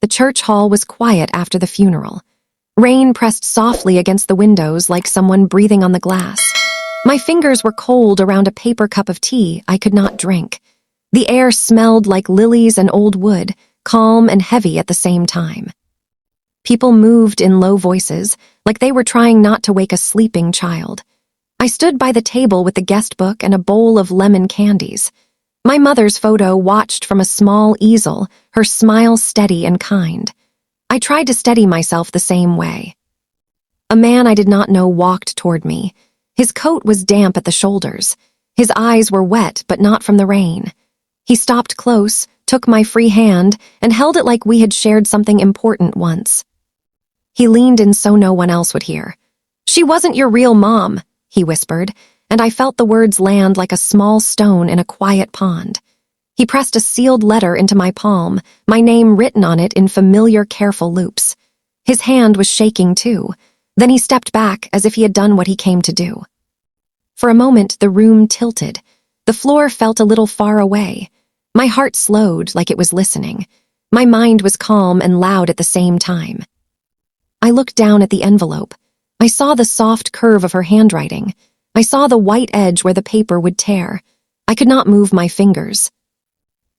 The church hall was quiet after the funeral. Rain pressed softly against the windows like someone breathing on the glass. My fingers were cold around a paper cup of tea I could not drink. The air smelled like lilies and old wood, calm and heavy at the same time. People moved in low voices, like they were trying not to wake a sleeping child. I stood by the table with the guest book and a bowl of lemon candies. My mother's photo watched from a small easel, her smile steady and kind. I tried to steady myself the same way. A man I did not know walked toward me. His coat was damp at the shoulders. His eyes were wet, but not from the rain. He stopped close, took my free hand, and held it like we had shared something important once. He leaned in so no one else would hear. "She wasn't your real mom," he whispered, and I felt the words land like a small stone in a quiet pond. He pressed a sealed letter into my palm, my name written on it in familiar, careful loops. His hand was shaking too. Then he stepped back as if he had done what he came to do. For a moment, the room tilted. The floor felt a little far away. My heart slowed like it was listening. My mind was calm and loud at the same time. I looked down at the envelope. I saw the soft curve of her handwriting. I saw the white edge where the paper would tear. I could not move my fingers.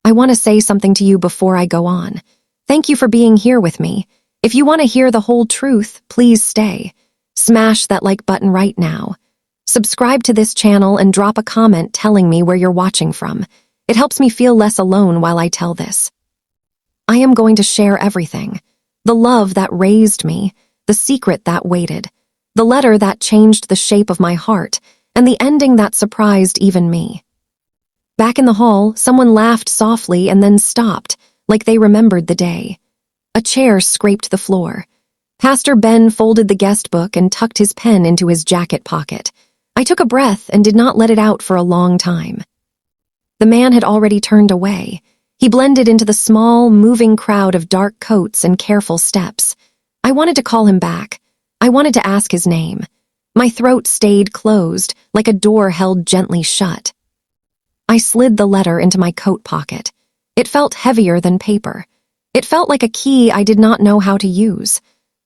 "I want to say something to you before I go on. Thank you for being here with me. If you want to hear the whole truth, please stay. Smash that like button right now. Subscribe to this channel and drop a comment telling me where you're watching from. It helps me feel less alone while I tell this. I am going to share everything. The love that raised me, the secret that waited, the letter that changed the shape of my heart, and the ending that surprised even me." Back in the hall, someone laughed softly and then stopped, like they remembered the day. A chair scraped the floor. Pastor Ben folded the guest book and tucked his pen into his jacket pocket. I took a breath and did not let it out for a long time. The man had already turned away. He blended into the small, moving crowd of dark coats and careful steps. I wanted to call him back. I wanted to ask his name. My throat stayed closed, like a door held gently shut. I slid the letter into my coat pocket. It felt heavier than paper. It felt like a key I did not know how to use.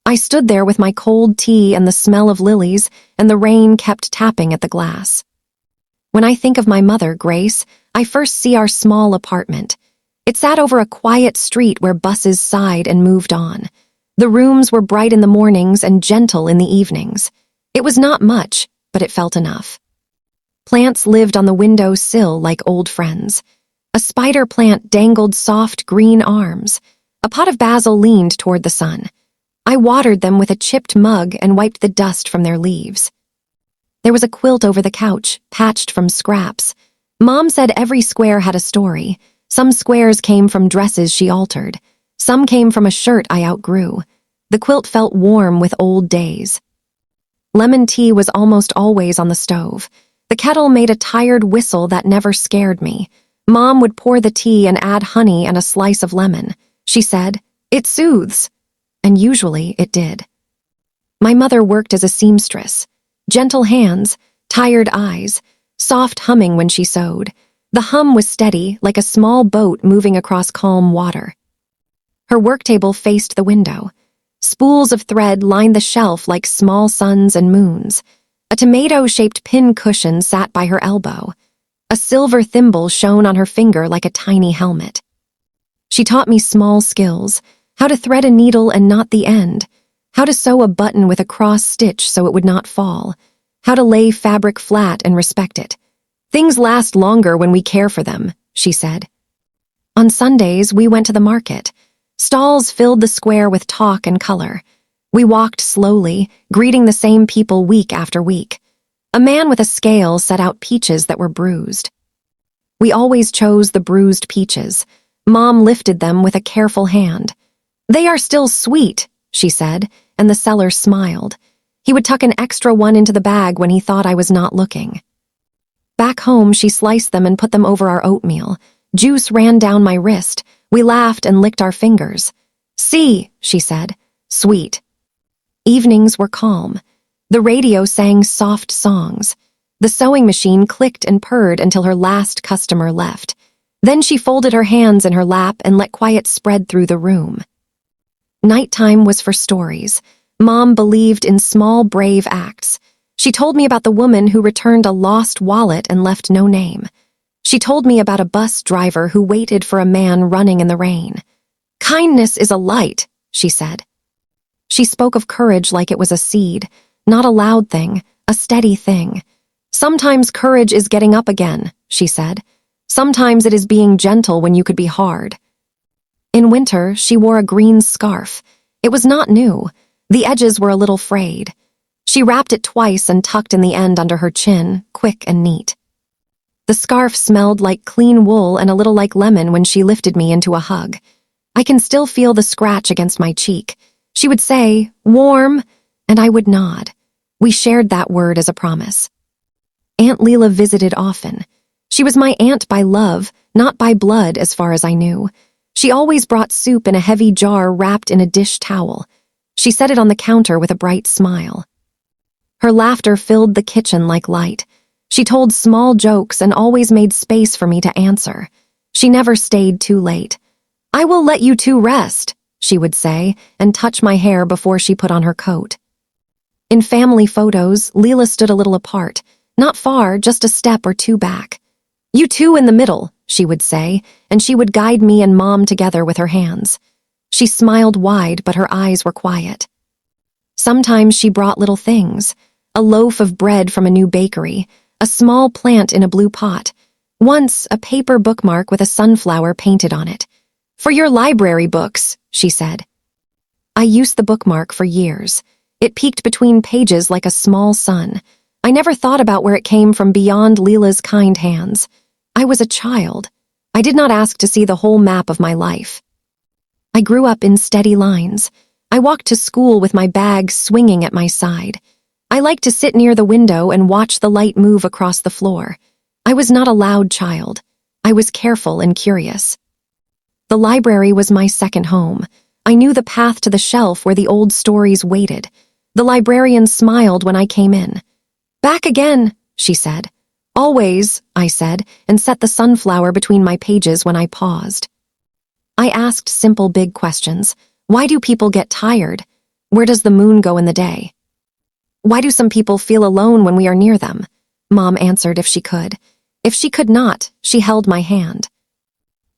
I stood there with my cold tea and the smell of lilies, and the rain kept tapping at the glass. When I think of my mother, Grace, I first see our small apartment. It sat over a quiet street where buses sighed and moved on. The rooms were bright in the mornings and gentle in the evenings. It was not much, but it felt enough. Plants lived on the window sill like old friends. A spider plant dangled soft green arms. A pot of basil leaned toward the sun. I watered them with a chipped mug and wiped the dust from their leaves. There was a quilt over the couch, patched from scraps. Mom said every square had a story. Some squares came from dresses she altered. Some came from a shirt I outgrew. The quilt felt warm with old days. Lemon tea was almost always on the stove. The kettle made a tired whistle that never scared me. Mom would pour the tea and add honey and a slice of lemon. She said, "It soothes." And usually it did. My mother worked as a seamstress. Gentle hands, tired eyes, soft humming when she sewed. The hum was steady, like a small boat moving across calm water. Her work table faced the window. Spools of thread lined the shelf like small suns and moons. A tomato-shaped pin cushion sat by her elbow. A silver thimble shone on her finger like a tiny helmet. She taught me small skills, how to thread a needle and not the end, how to sew a button with a cross stitch so it would not fall, how to lay fabric flat and respect it. "Things last longer when we care for them," she said. On Sundays, we went to the market. Stalls filled the square with talk and color. We walked slowly, greeting the same people week after week. A man with a scale set out peaches that were bruised. We always chose the bruised peaches. Mom lifted them with a careful hand. "They are still sweet," she said, and the seller smiled. He would tuck an extra one into the bag when he thought I was not looking. Back home, she sliced them and put them over our oatmeal. Juice ran down my wrist. We laughed and licked our fingers. "See," she said, "sweet." Evenings were calm. The radio sang soft songs. The sewing machine clicked and purred until her last customer left. Then she folded her hands in her lap and let quiet spread through the room. Nighttime was for stories. Mom believed in small, brave acts. She told me about the woman who returned a lost wallet and left no name. She told me about a bus driver who waited for a man running in the rain. "Kindness is a light," she said. She spoke of courage like it was a seed, not a loud thing, a steady thing. "Sometimes courage is getting up again," she said. "Sometimes it is being gentle when you could be hard." In winter, she wore a green scarf. It was not new. The edges were a little frayed. She wrapped it twice and tucked in the end under her chin, quick and neat. The scarf smelled like clean wool and a little like lemon when she lifted me into a hug. I can still feel the scratch against my cheek. She would say, "Warm," and I would nod. We shared that word as a promise. Aunt Leela visited often. She was my aunt by love, not by blood as far as I knew. She always brought soup in a heavy jar wrapped in a dish towel. She set it on the counter with a bright smile. Her laughter filled the kitchen like light. She told small jokes and always made space for me to answer. She never stayed too late. "I will let you two rest," she would say, and touch my hair before she put on her coat. In family photos, Leela stood a little apart, not far, just a step or two back. "You two in the middle," she would say, and she would guide me and Mom together with her hands. She smiled wide, but her eyes were quiet. Sometimes she brought little things, a loaf of bread from a new bakery, a small plant in a blue pot, once a paper bookmark with a sunflower painted on it. "For your library books," she said. I used the bookmark for years. It peeked between pages like a small sun. I never thought about where it came from beyond Leela's kind hands. I was a child. I did not ask to see the whole map of my life. I grew up in steady lines. I walked to school with my bag swinging at my side. I liked to sit near the window and watch the light move across the floor. I was not a loud child. I was careful and curious. The library was my second home. I knew the path to the shelf where the old stories waited. The librarian smiled when I came in. "Back again," she said. "Always," I said, and set the sunflower between my pages when I paused. I asked simple big questions. Why do people get tired? Where does the moon go in the day? Why do some people feel alone when we are near them? Mom answered if she could. If she could not, she held my hand.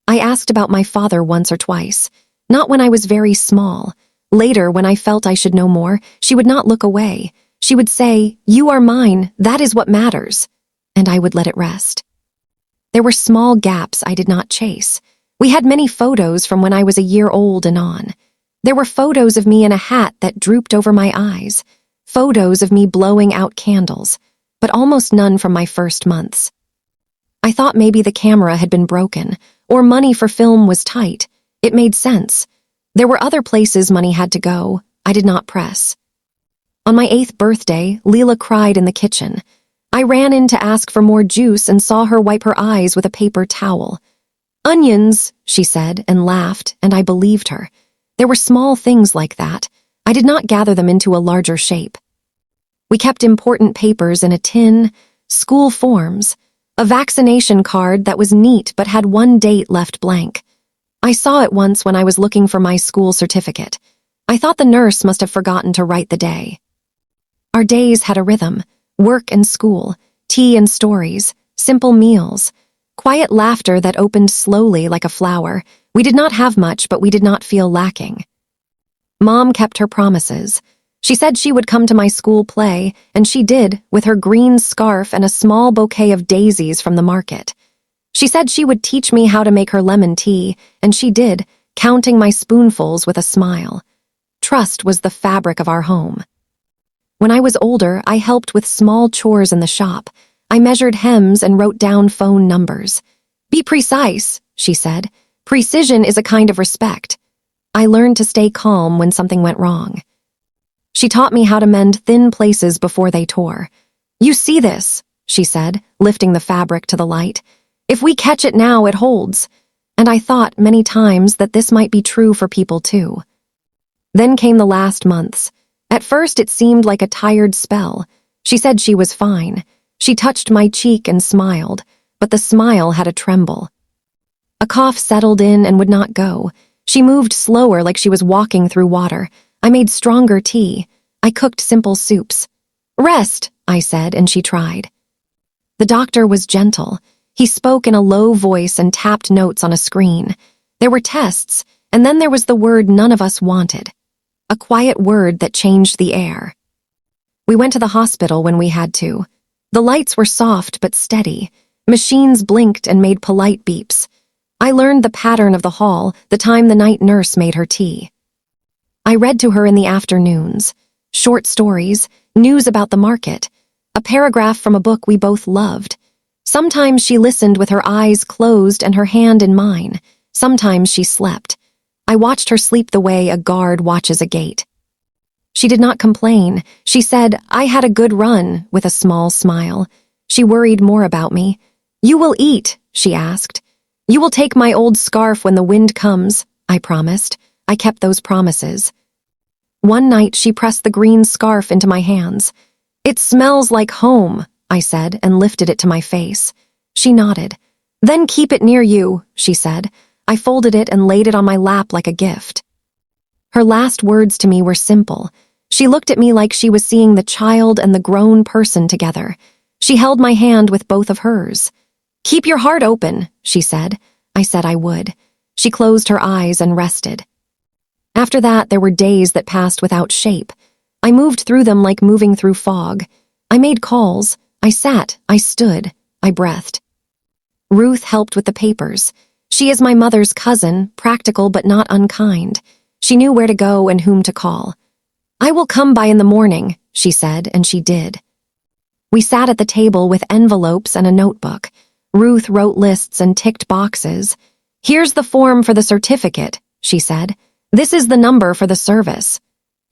I asked about my father once or twice, not when I was very small. Later, when I felt I should know more, she would not look away. She would say, "You are mine, that is what matters," and I would let it rest. There were small gaps I did not chase. We had many photos from when I was a year old and on. There were photos of me in a hat that drooped over my eyes, photos of me blowing out candles, but almost none from my first months. I thought maybe the camera had been broken, or money for film was tight. It made sense. There were other places money had to go. I did not press. On my 8th birthday, Leela cried in the kitchen. I ran in to ask for more juice and saw her wipe her eyes with a paper towel. "Onions," she said, and laughed, and I believed her. There were small things like that. I did not gather them into a larger shape. We kept important papers in a tin, school forms, a vaccination card that was neat but had one date left blank. I saw it once when I was looking for my school certificate. I thought the nurse must have forgotten to write the day. Our days had a rhythm, work and school, tea and stories, simple meals, quiet laughter that opened slowly like a flower. We did not have much, but we did not feel lacking. Mom kept her promises. She said she would come to my school play, and she did, with her green scarf and a small bouquet of daisies from the market. She said she would teach me how to make her lemon tea, and she did, counting my spoonfuls with a smile. Trust was the fabric of our home. When I was older, I helped with small chores in the shop. I measured hems and wrote down phone numbers. "Be precise," she said. "Precision is a kind of respect." I learned to stay calm when something went wrong. She taught me how to mend thin places before they tore. "You see this," she said, lifting the fabric to the light. "If we catch it now, it holds." And I thought many times that this might be true for people too. Then came the last months. At first it seemed like a tired spell. She said she was fine. She touched my cheek and smiled, but the smile had a tremble. A cough settled in and would not go. She moved slower like she was walking through water. I made stronger tea. I cooked simple soups. "Rest," I said, and she tried. The doctor was gentle. He spoke in a low voice and tapped notes on a screen. There were tests, and then there was the word none of us wanted. A quiet word that changed the air. We went to the hospital when we had to. The lights were soft but steady. Machines blinked and made polite beeps. I learned the pattern of the hall the time the night nurse made her tea. I read to her in the afternoons. Short stories, news about the market, a paragraph from a book we both loved. Sometimes she listened with her eyes closed and her hand in mine. Sometimes she slept. I watched her sleep the way a guard watches a gate. She did not complain. She said, "I had a good run," with a small smile. She worried more about me. "You will eat," she asked. "You will take my old scarf when the wind comes," I promised. I kept those promises. One night she pressed the green scarf into my hands. "It smells like home," I said, and lifted it to my face. She nodded. "Then keep it near you," she said. I folded it and laid it on my lap like a gift. Her last words to me were simple. She looked at me like she was seeing the child and the grown person together. She held my hand with both of hers. "Keep your heart open," she said. I said I would. She closed her eyes and rested. After that, there were days that passed without shape. I moved through them like moving through fog. I made calls. I sat. I stood. I breathed. Ruth helped with the papers. She is my mother's cousin, practical but not unkind. She knew where to go and whom to call. "I will come by in the morning," she said, and she did. We sat at the table with envelopes and a notebook. Ruth wrote lists and ticked boxes. "Here's the form for the certificate," she said. "This is the number for the service."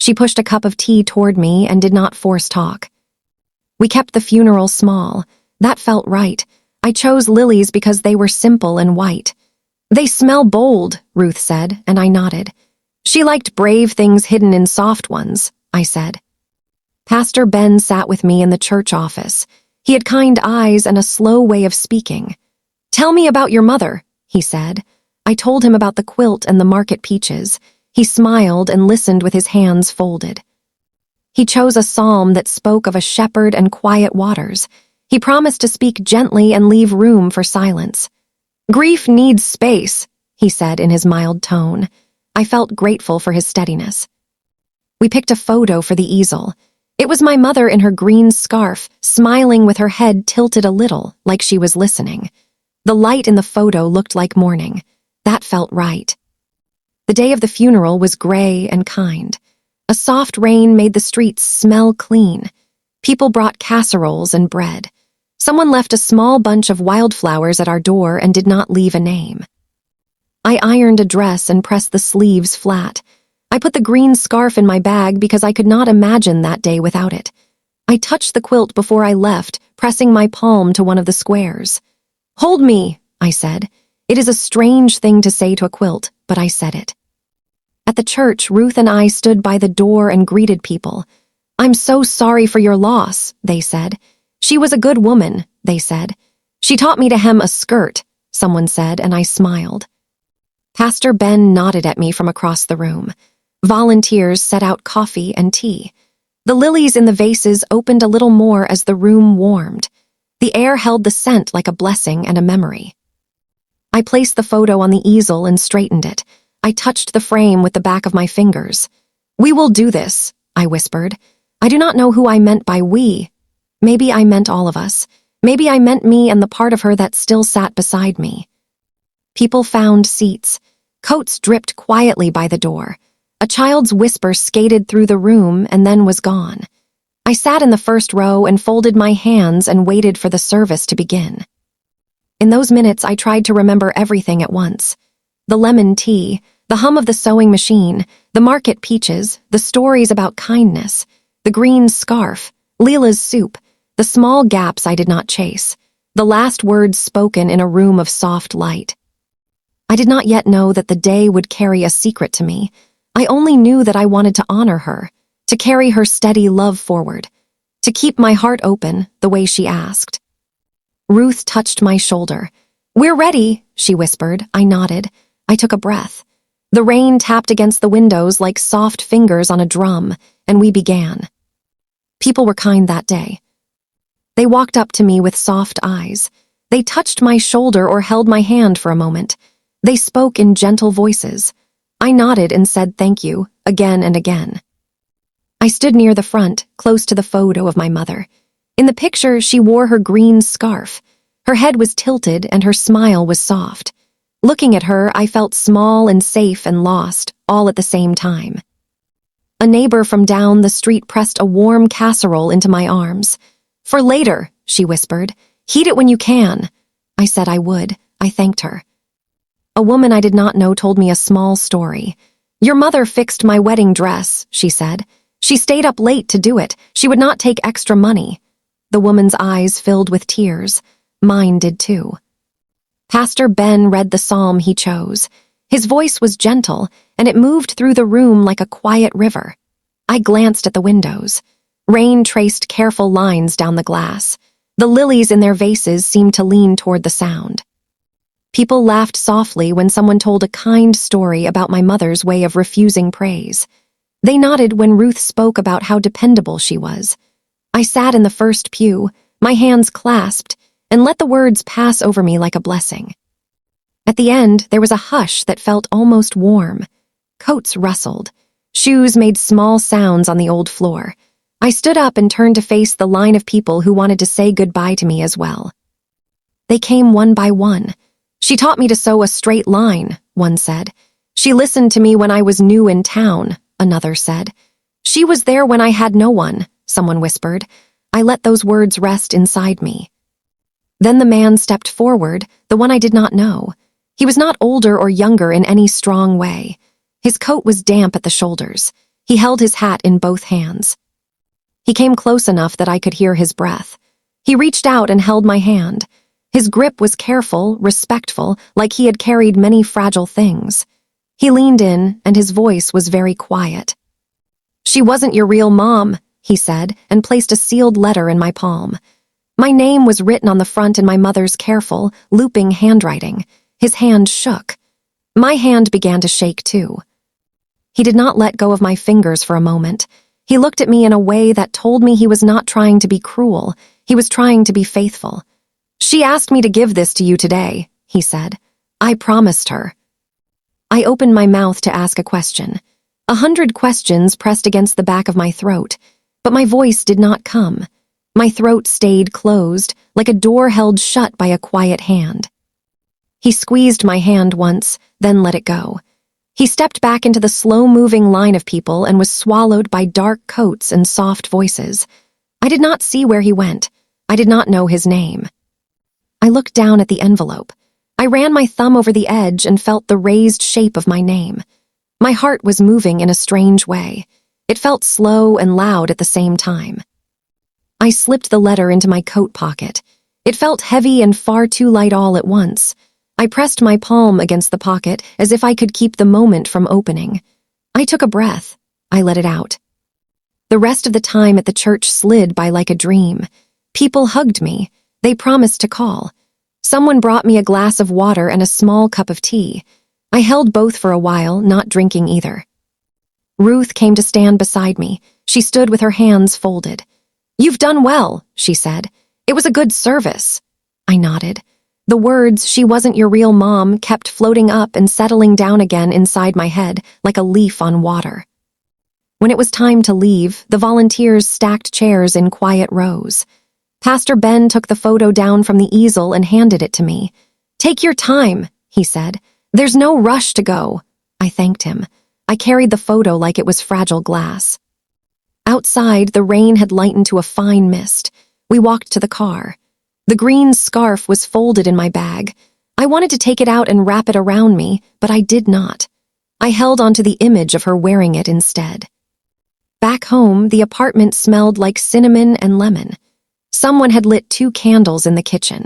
She pushed a cup of tea toward me and did not force talk. We kept the funeral small. That felt right. I chose lilies because they were simple and white. "They smell bold," Ruth said, and I nodded. "She liked brave things hidden in soft ones," I said. Pastor Ben sat with me in the church office. He had kind eyes and a slow way of speaking. "Tell me about your mother," he said. I told him about the quilt and the market peaches. He smiled and listened with his hands folded. He chose a psalm that spoke of a shepherd and quiet waters. He promised to speak gently and leave room for silence. "Grief needs space," he said in his mild tone. I felt grateful for his steadiness. We picked a photo for the easel. It was my mother in her green scarf, smiling with her head tilted a little, like she was listening. The light in the photo looked like morning. That felt right. The day of the funeral was gray and kind. A soft rain made the streets smell clean. People brought casseroles and bread. Someone left a small bunch of wildflowers at our door and did not leave a name. I ironed a dress and pressed the sleeves flat. I put the green scarf in my bag because I could not imagine that day without it. I touched the quilt before I left, pressing my palm to one of the squares. "Hold me," I said. It is a strange thing to say to a quilt, but I said it. At the church, Ruth and I stood by the door and greeted people. "I'm so sorry for your loss," they said. "She was a good woman," they said. "She taught me to hem a skirt," someone said, and I smiled. Pastor Ben nodded at me from across the room. Volunteers set out coffee and tea. The lilies in the vases opened a little more as the room warmed. The air held the scent like a blessing and a memory. I placed the photo on the easel and straightened it. I touched the frame with the back of my fingers. "We will do this," I whispered. I do not know who I meant by we. Maybe I meant all of us. Maybe I meant me and the part of her that still sat beside me. People found seats. Coats dripped quietly by the door. A child's whisper skated through the room and then was gone. I sat in the first row and folded my hands and waited for the service to begin. In those minutes, I tried to remember everything at once. The lemon tea, the hum of the sewing machine, the market peaches, the stories about kindness, the green scarf, Leela's soup, the small gaps I did not chase, the last words spoken in a room of soft light. I did not yet know that the day would carry a secret to me. I only knew that I wanted to honor her, to carry her steady love forward, to keep my heart open the way she asked. Ruth touched my shoulder. "We're ready," she whispered. I nodded. I took a breath. The rain tapped against the windows like soft fingers on a drum, and we began. People were kind that day. They walked up to me with soft eyes. They touched my shoulder or held my hand for a moment. They spoke in gentle voices. I nodded and said thank you, again and again. I stood near the front, close to the photo of my mother. In the picture, she wore her green scarf. Her head was tilted and her smile was soft. Looking at her, I felt small and safe and lost, all at the same time. A neighbor from down the street pressed a warm casserole into my arms. For later, she whispered. Heat it when you can. I said I would. I thanked her. A woman I did not know told me a small story. Your mother fixed my wedding dress, she said. She stayed up late to do it. She would not take extra money. The woman's eyes filled with tears. Mine did too. Pastor Ben read the psalm he chose. His voice was gentle, and it moved through the room like a quiet river. I glanced at the windows. Rain traced careful lines down the glass. The lilies in their vases seemed to lean toward the sound. People laughed softly when someone told a kind story about my mother's way of refusing praise. They nodded when Ruth spoke about how dependable she was. I sat in the first pew, my hands clasped, and let the words pass over me like a blessing. At the end, there was a hush that felt almost warm. Coats rustled. Shoes made small sounds on the old floor. I stood up and turned to face the line of people who wanted to say goodbye to me as well. They came one by one. She taught me to sew a straight line, one said. She listened to me when I was new in town, another said. She was there when I had no one, someone whispered. I let those words rest inside me. Then the man stepped forward, the one I did not know. He was not older or younger in any strong way. His coat was damp at the shoulders. He held his hat in both hands. He came close enough that I could hear his breath. He reached out and held my hand. His grip was careful, respectful, like he had carried many fragile things. He leaned in, and his voice was very quiet. She wasn't your real mom, he said, and placed a sealed letter in my palm. My name was written on the front in my mother's careful, looping handwriting. His hand shook. My hand began to shake too. He did not let go of my fingers for a moment. He looked at me in a way that told me he was not trying to be cruel. He was trying to be faithful. She asked me to give this to you today, he said. I promised her. I opened my mouth to ask a question. 100 questions pressed against the back of my throat, but my voice did not come. My throat stayed closed, like a door held shut by a quiet hand. He squeezed my hand once, then let it go. He stepped back into the slow-moving line of people and was swallowed by dark coats and soft voices. I did not see where he went. I did not know his name. I looked down at the envelope. I ran my thumb over the edge and felt the raised shape of my name. My heart was moving in a strange way. It felt slow and loud at the same time. I slipped the letter into my coat pocket. It felt heavy and far too light all at once. I pressed my palm against the pocket as if I could keep the moment from opening. I took a breath. I let it out. The rest of the time at the church slid by like a dream. People hugged me. They promised to call. Someone brought me a glass of water and a small cup of tea. I held both for a while, not drinking either. Ruth came to stand beside me. She stood with her hands folded. You've done well, she said. It was a good service. I nodded. The words, she wasn't your real mom, kept floating up and settling down again inside my head like a leaf on water. When it was time to leave, the volunteers stacked chairs in quiet rows. Pastor Ben took the photo down from the easel and handed it to me. Take your time, he said. There's no rush to go. I thanked him. I carried the photo like it was fragile glass. Outside, the rain had lightened to a fine mist. We walked to the car. The green scarf was folded in my bag. I wanted to take it out and wrap it around me, but I did not. I held onto the image of her wearing it instead. Back home, the apartment smelled like cinnamon and lemon. Someone had lit 2 candles in the kitchen.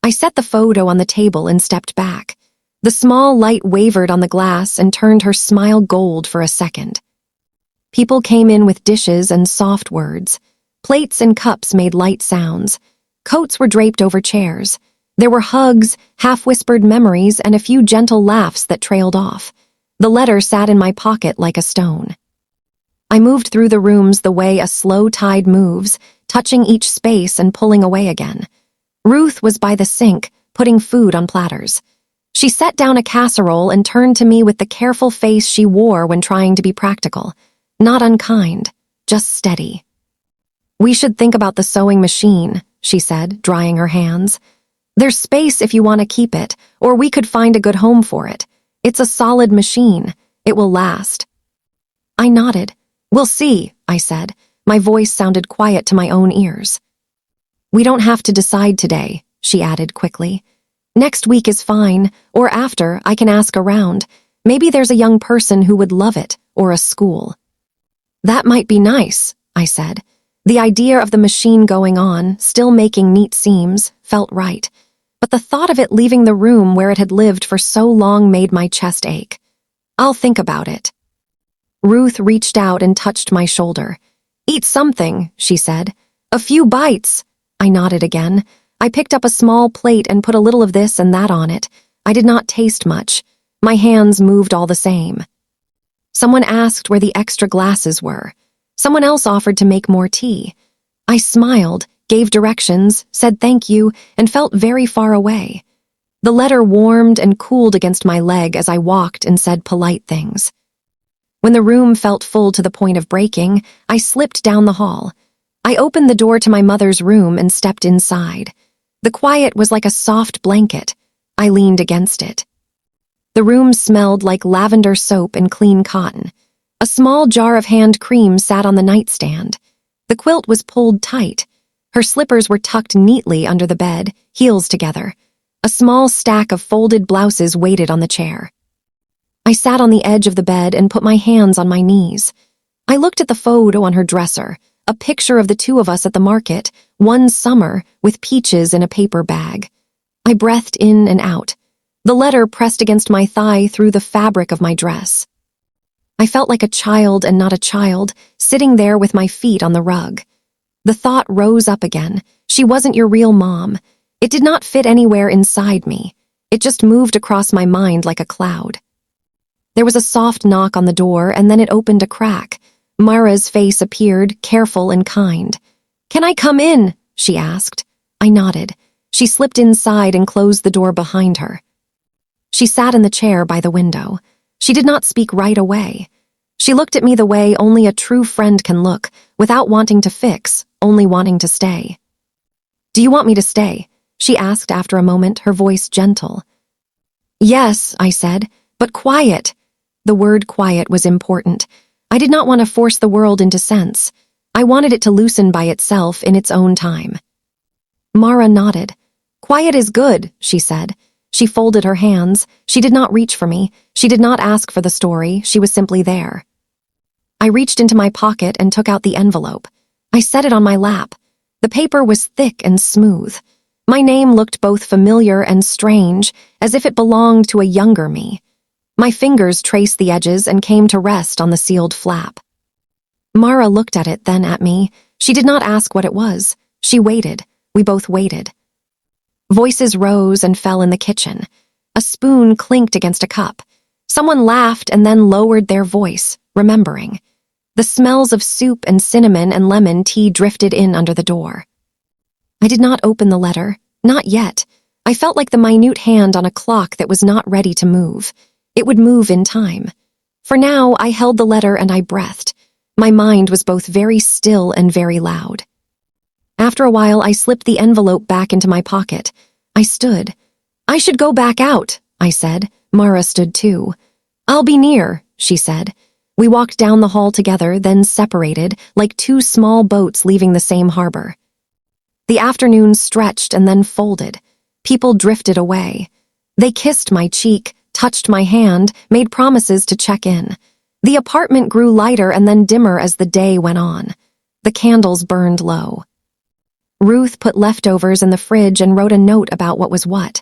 I set the photo on the table and stepped back. The small light wavered on the glass and turned her smile gold for a second. People came in with dishes and soft words. Plates and cups made light sounds. Coats were draped over chairs. There were hugs, half-whispered memories, and a few gentle laughs that trailed off. The letter sat in my pocket like a stone. I moved through the rooms the way a slow tide moves, touching each space and pulling away again. Ruth was by the sink, putting food on platters. She set down a casserole and turned to me with the careful face she wore when trying to be practical. Not unkind, just steady. "We should think about the sewing machine," she said, drying her hands. "There's space if you want to keep it, or we could find a good home for it. It's a solid machine. It will last." I nodded. "We'll see," I said. My voice sounded quiet to my own ears. "We don't have to decide today," she added quickly. "Next week is fine, or after, I can ask around. Maybe there's a young person who would love it, or a school." "That might be nice," I said. The idea of the machine going on, still making neat seams, felt right. But the thought of it leaving the room where it had lived for so long made my chest ache. "I'll think about it." Ruth reached out and touched my shoulder. "Eat something," she said. "A few bites." I nodded again. I picked up a small plate and put a little of this and that on it. I did not taste much. My hands moved all the same. Someone asked where the extra glasses were. Someone else offered to make more tea. I smiled, gave directions, said thank you, and felt very far away. The letter warmed and cooled against my leg as I walked and said polite things. When the room felt full to the point of breaking, I slipped down the hall. I opened the door to my mother's room and stepped inside. The quiet was like a soft blanket. I leaned against it. The room smelled like lavender soap and clean cotton. A small jar of hand cream sat on the nightstand. The quilt was pulled tight. Her slippers were tucked neatly under the bed, heels together. A small stack of folded blouses waited on the chair. I sat on the edge of the bed and put my hands on my knees. I looked at the photo on her dresser, a picture of the two of us at the market, one summer, with peaches in a paper bag. I breathed in and out. The letter pressed against my thigh through the fabric of my dress. I felt like a child and not a child, sitting there with my feet on the rug. The thought rose up again. She wasn't your real mom. It did not fit anywhere inside me. It just moved across my mind like a cloud. There was a soft knock on the door, and then it opened a crack. Mara's face appeared, careful and kind. "Can I come in?" she asked. I nodded. She slipped inside and closed the door behind her. She sat in the chair by the window. She did not speak right away. She looked at me the way only a true friend can look, without wanting to fix, only wanting to stay. "Do you want me to stay?" she asked after a moment, her voice gentle. "Yes," I said, "but quiet." The word quiet was important. I did not want to force the world into sense. I wanted it to loosen by itself in its own time. Mara nodded. "Quiet is good," she said. She folded her hands. She did not reach for me. She did not ask for the story. She was simply there. I reached into my pocket and took out the envelope. I set it on my lap. The paper was thick and smooth. My name looked both familiar and strange, as if it belonged to a younger me. My fingers traced the edges and came to rest on the sealed flap. Mara looked at it, then at me. She did not ask what it was. She waited. We both waited. Voices rose and fell in the kitchen. A spoon clinked against a cup. Someone laughed and then lowered their voice, remembering. The smells of soup and cinnamon and lemon tea drifted in under the door. I did not open the letter. Not yet. I felt like the minute hand on a clock that was not ready to move. It would move in time. For now, I held the letter and I breathed. My mind was both very still and very loud. After a while, I slipped the envelope back into my pocket. I stood. "I should go back out," I said. Mara stood too. "I'll be near," she said. We walked down the hall together, then separated, like two small boats leaving the same harbor. The afternoon stretched and then folded. People drifted away. They kissed my cheek, touched my hand, made promises to check in. The apartment grew lighter and then dimmer as the day went on. The candles burned low. Ruth put leftovers in the fridge and wrote a note about what was what.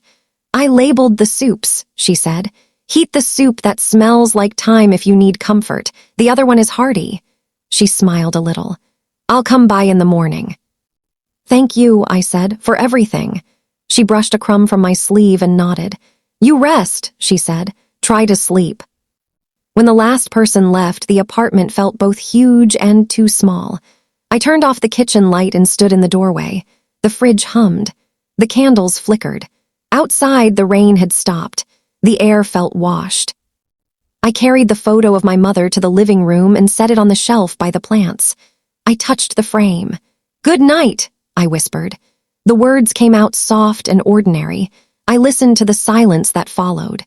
"I labeled the soups," she said. "Heat the soup that smells like thyme if you need comfort. The other one is hearty." She smiled a little. "I'll come by in the morning." "Thank you," I said, "for everything." She brushed a crumb from my sleeve and nodded. "You rest," she said. "Try to sleep." When the last person left, the apartment felt both huge and too small. I turned off the kitchen light and stood in the doorway. The fridge hummed. The candles flickered. Outside, the rain had stopped. The air felt washed. I carried the photo of my mother to the living room and set it on the shelf by the plants. I touched the frame. "Good night," I whispered. The words came out soft and ordinary. I listened to the silence that followed.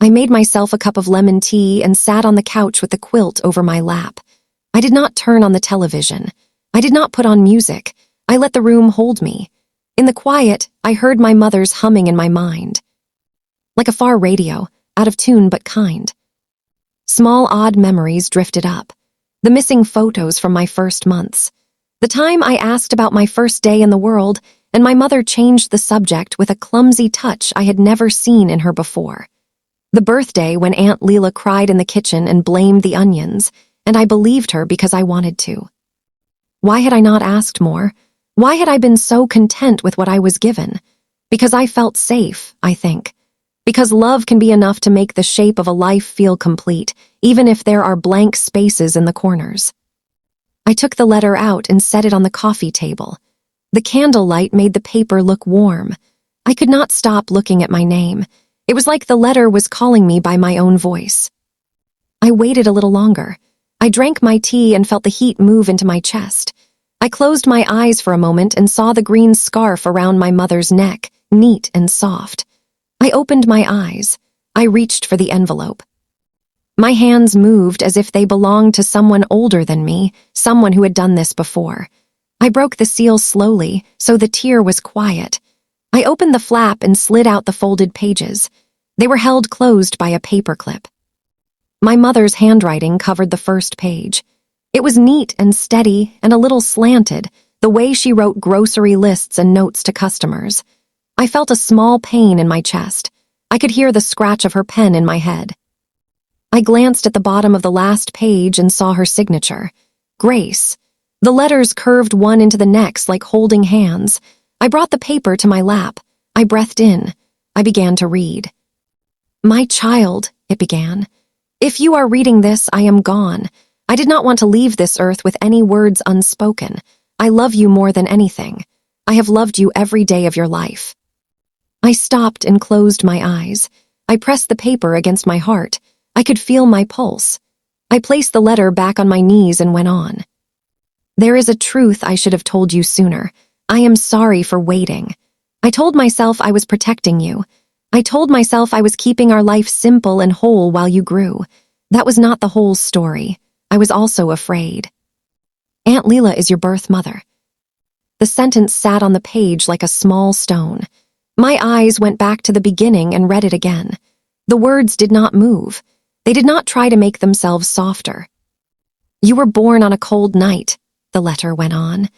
I made myself a cup of lemon tea and sat on the couch with the quilt over my lap. I did not turn on the television. I did not put on music. I let the room hold me. In the quiet, I heard my mother's humming in my mind. Like a far radio, out of tune but kind. Small, odd memories drifted up. The missing photos from my first months. The time I asked about my first day in the world, and my mother changed the subject with a clumsy touch I had never seen in her before. The birthday when Aunt Leela cried in the kitchen and blamed the onions, and I believed her because I wanted to. Why had I not asked more? Why had I been so content with what I was given? Because I felt safe, I think. Because love can be enough to make the shape of a life feel complete, even if there are blank spaces in the corners. I took the letter out and set it on the coffee table. The candlelight made the paper look warm. I could not stop looking at my name. It was like the letter was calling me by my own voice. I waited a little longer. I drank my tea and felt the heat move into my chest. I closed my eyes for a moment and saw the green scarf around my mother's neck, neat and soft. I opened my eyes. I reached for the envelope. My hands moved as if they belonged to someone older than me, someone who had done this before. I broke the seal slowly, so the tear was quiet. I opened the flap and slid out the folded pages. They were held closed by a paperclip. My mother's handwriting covered the first page. It was neat and steady and a little slanted, the way she wrote grocery lists and notes to customers. I felt a small pain in my chest. I could hear the scratch of her pen in my head. I glanced at the bottom of the last page and saw her signature. Grace. The letters curved one into the next like holding hands. I brought the paper to my lap. I breathed in. I began to read. "My child," it began. "If you are reading this, I am gone. I did not want to leave this earth with any words unspoken. I love you more than anything. I have loved you every day of your life." I stopped and closed my eyes. I pressed the paper against my heart. I could feel my pulse. I placed the letter back on my knees and went on. "There is a truth I should have told you sooner. I am sorry for waiting. I told myself I was protecting you. I told myself I was keeping our life simple and whole while you grew. That was not the whole story. I was also afraid. Aunt Leela is your birth mother." The sentence sat on the page like a small stone. My eyes went back to the beginning and read it again. The words did not move. They did not try to make themselves softer. "You were born on a cold night," the letter went on.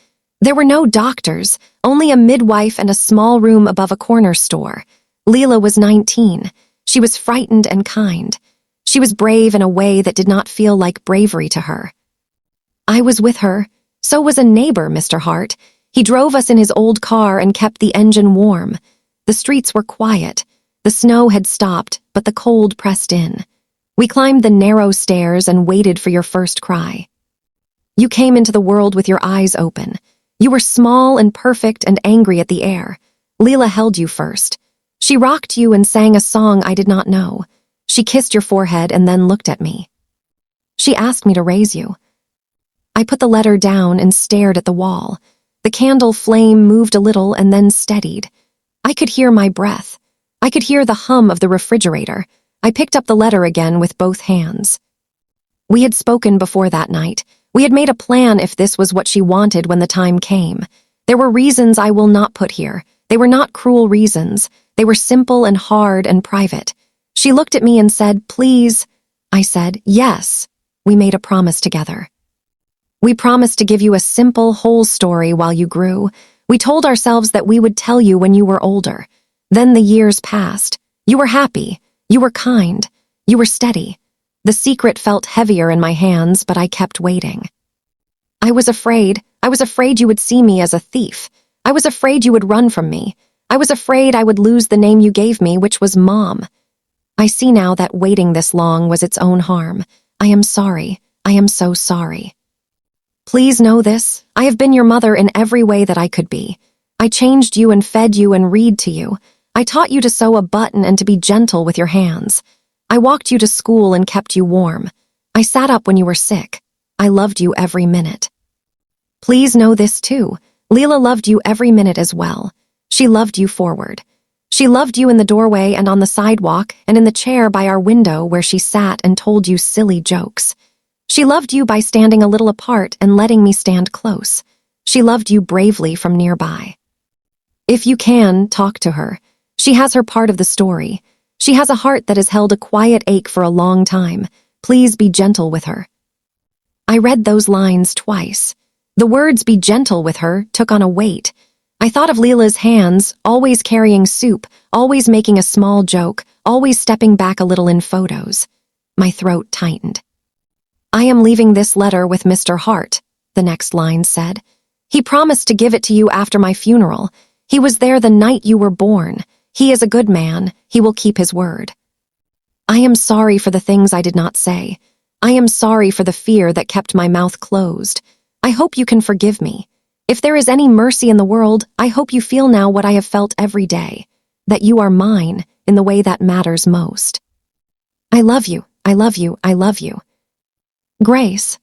"There were no doctors, only a midwife and a small room above a corner store. Leela was 19. She was frightened and kind. She was brave in a way that did not feel like bravery to her. I was with her. So was a neighbor, Mr. Hart. He drove us in his old car and kept the engine warm. The streets were quiet. The snow had stopped, but the cold pressed in. We climbed the narrow stairs and waited for your first cry. You came into the world with your eyes open. You were small and perfect and angry at the air. Leela held you first. She rocked you and sang a song I did not know. She kissed your forehead and then looked at me. She asked me to raise you. I put the letter down and stared at the wall. The candle flame moved a little and then steadied. I could hear my breath. I could hear the hum of the refrigerator. I picked up the letter again with both hands. We had spoken before that night. We had made a plan if this was what she wanted when the time came. There were reasons I will not put here. They were not cruel reasons. They were simple and hard and private. She looked at me and said, "Please." I said, "Yes." We made a promise together. We promised to give you a simple, whole story while you grew. We told ourselves that we would tell you when you were older. Then the years passed. You were happy. You were kind. You were steady. The secret felt heavier in my hands, but I kept waiting. I was afraid. I was afraid you would see me as a thief. I was afraid you would run from me. I was afraid I would lose the name you gave me, which was Mom. I see now that waiting this long was its own harm. I am sorry. I am so sorry. Please know this. I have been your mother in every way that I could be. I changed you and fed you and read to you. I taught you to sew a button and to be gentle with your hands. I walked you to school and kept you warm. I sat up when you were sick. I loved you every minute. Please know this too. Leela loved you every minute as well. She loved you forward. She loved you in the doorway and on the sidewalk and in the chair by our window where she sat and told you silly jokes. She loved you by standing a little apart and letting me stand close. She loved you bravely from nearby. If you can, talk to her. She has her part of the story. She has a heart that has held a quiet ache for a long time. Please be gentle with her. I read those lines twice. The words "be gentle with her" took on a weight. I thought of Leela's hands, always carrying soup, always making a small joke, always stepping back a little in photos. My throat tightened. I am leaving this letter with Mr. Hart, the next line said. He promised to give it to you after my funeral. He was there the night you were born. He is a good man. He will keep his word. I am sorry for the things I did not say. I am sorry for the fear that kept my mouth closed. I hope you can forgive me. If there is any mercy in the world, I hope you feel now what I have felt every day, that you are mine in the way that matters most. I love you, I love you, I love you. Grace.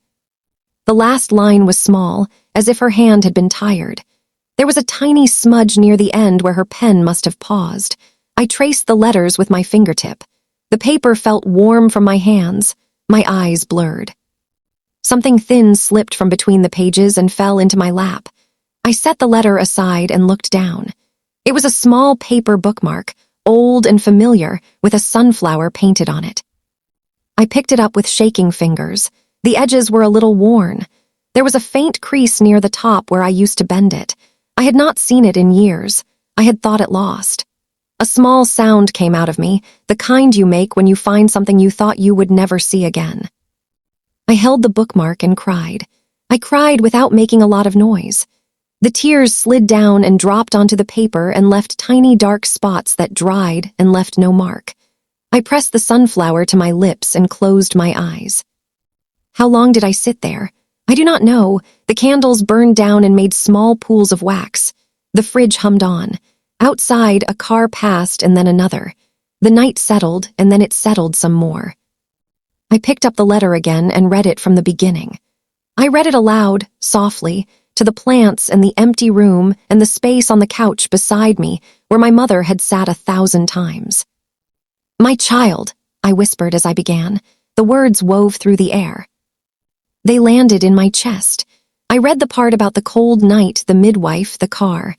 The last line was small, as if her hand had been tired. There was a tiny smudge near the end where her pen must have paused. I traced the letters with my fingertip. The paper felt warm from my hands. My eyes blurred. Something thin slipped from between the pages and fell into my lap. I set the letter aside and looked down. It was a small paper bookmark, old and familiar, with a sunflower painted on it. I picked it up with shaking fingers. The edges were a little worn. There was a faint crease near the top where I used to bend it. I had not seen it in years. I had thought it lost. A small sound came out of me, the kind you make when you find something you thought you would never see again. I held the bookmark and cried. I cried without making a lot of noise. The tears slid down and dropped onto the paper and left tiny dark spots that dried and left no mark. I pressed the sunflower to my lips and closed my eyes. How long did I sit there? I do not know. The candles burned down and made small pools of wax. The fridge hummed on. Outside, a car passed and then another. The night settled, and then it settled some more. I picked up the letter again and read it from the beginning. I read it aloud, softly, to the plants and the empty room and the space on the couch beside me where my mother had sat 1,000 times. My child, I whispered as I began. The words wove through the air. They landed in my chest. I read the part about the cold night, the midwife, the car.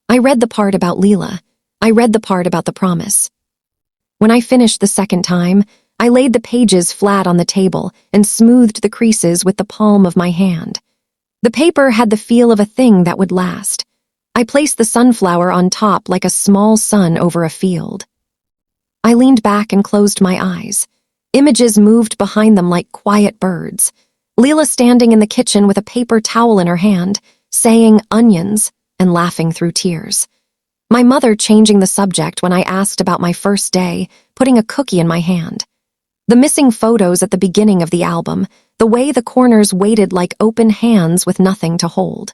I read the part about Leela. I read the part about the promise. When I finished the second time, I laid the pages flat on the table and smoothed the creases with the palm of my hand. The paper had the feel of a thing that would last. I placed the sunflower on top like a small sun over a field. I leaned back and closed my eyes. Images moved behind them like quiet birds. Leela standing in the kitchen with a paper towel in her hand, saying onions and laughing through tears. My mother changing the subject when I asked about my first day, putting a cookie in my hand. The missing photos at the beginning of the album, the way the corners waited like open hands with nothing to hold.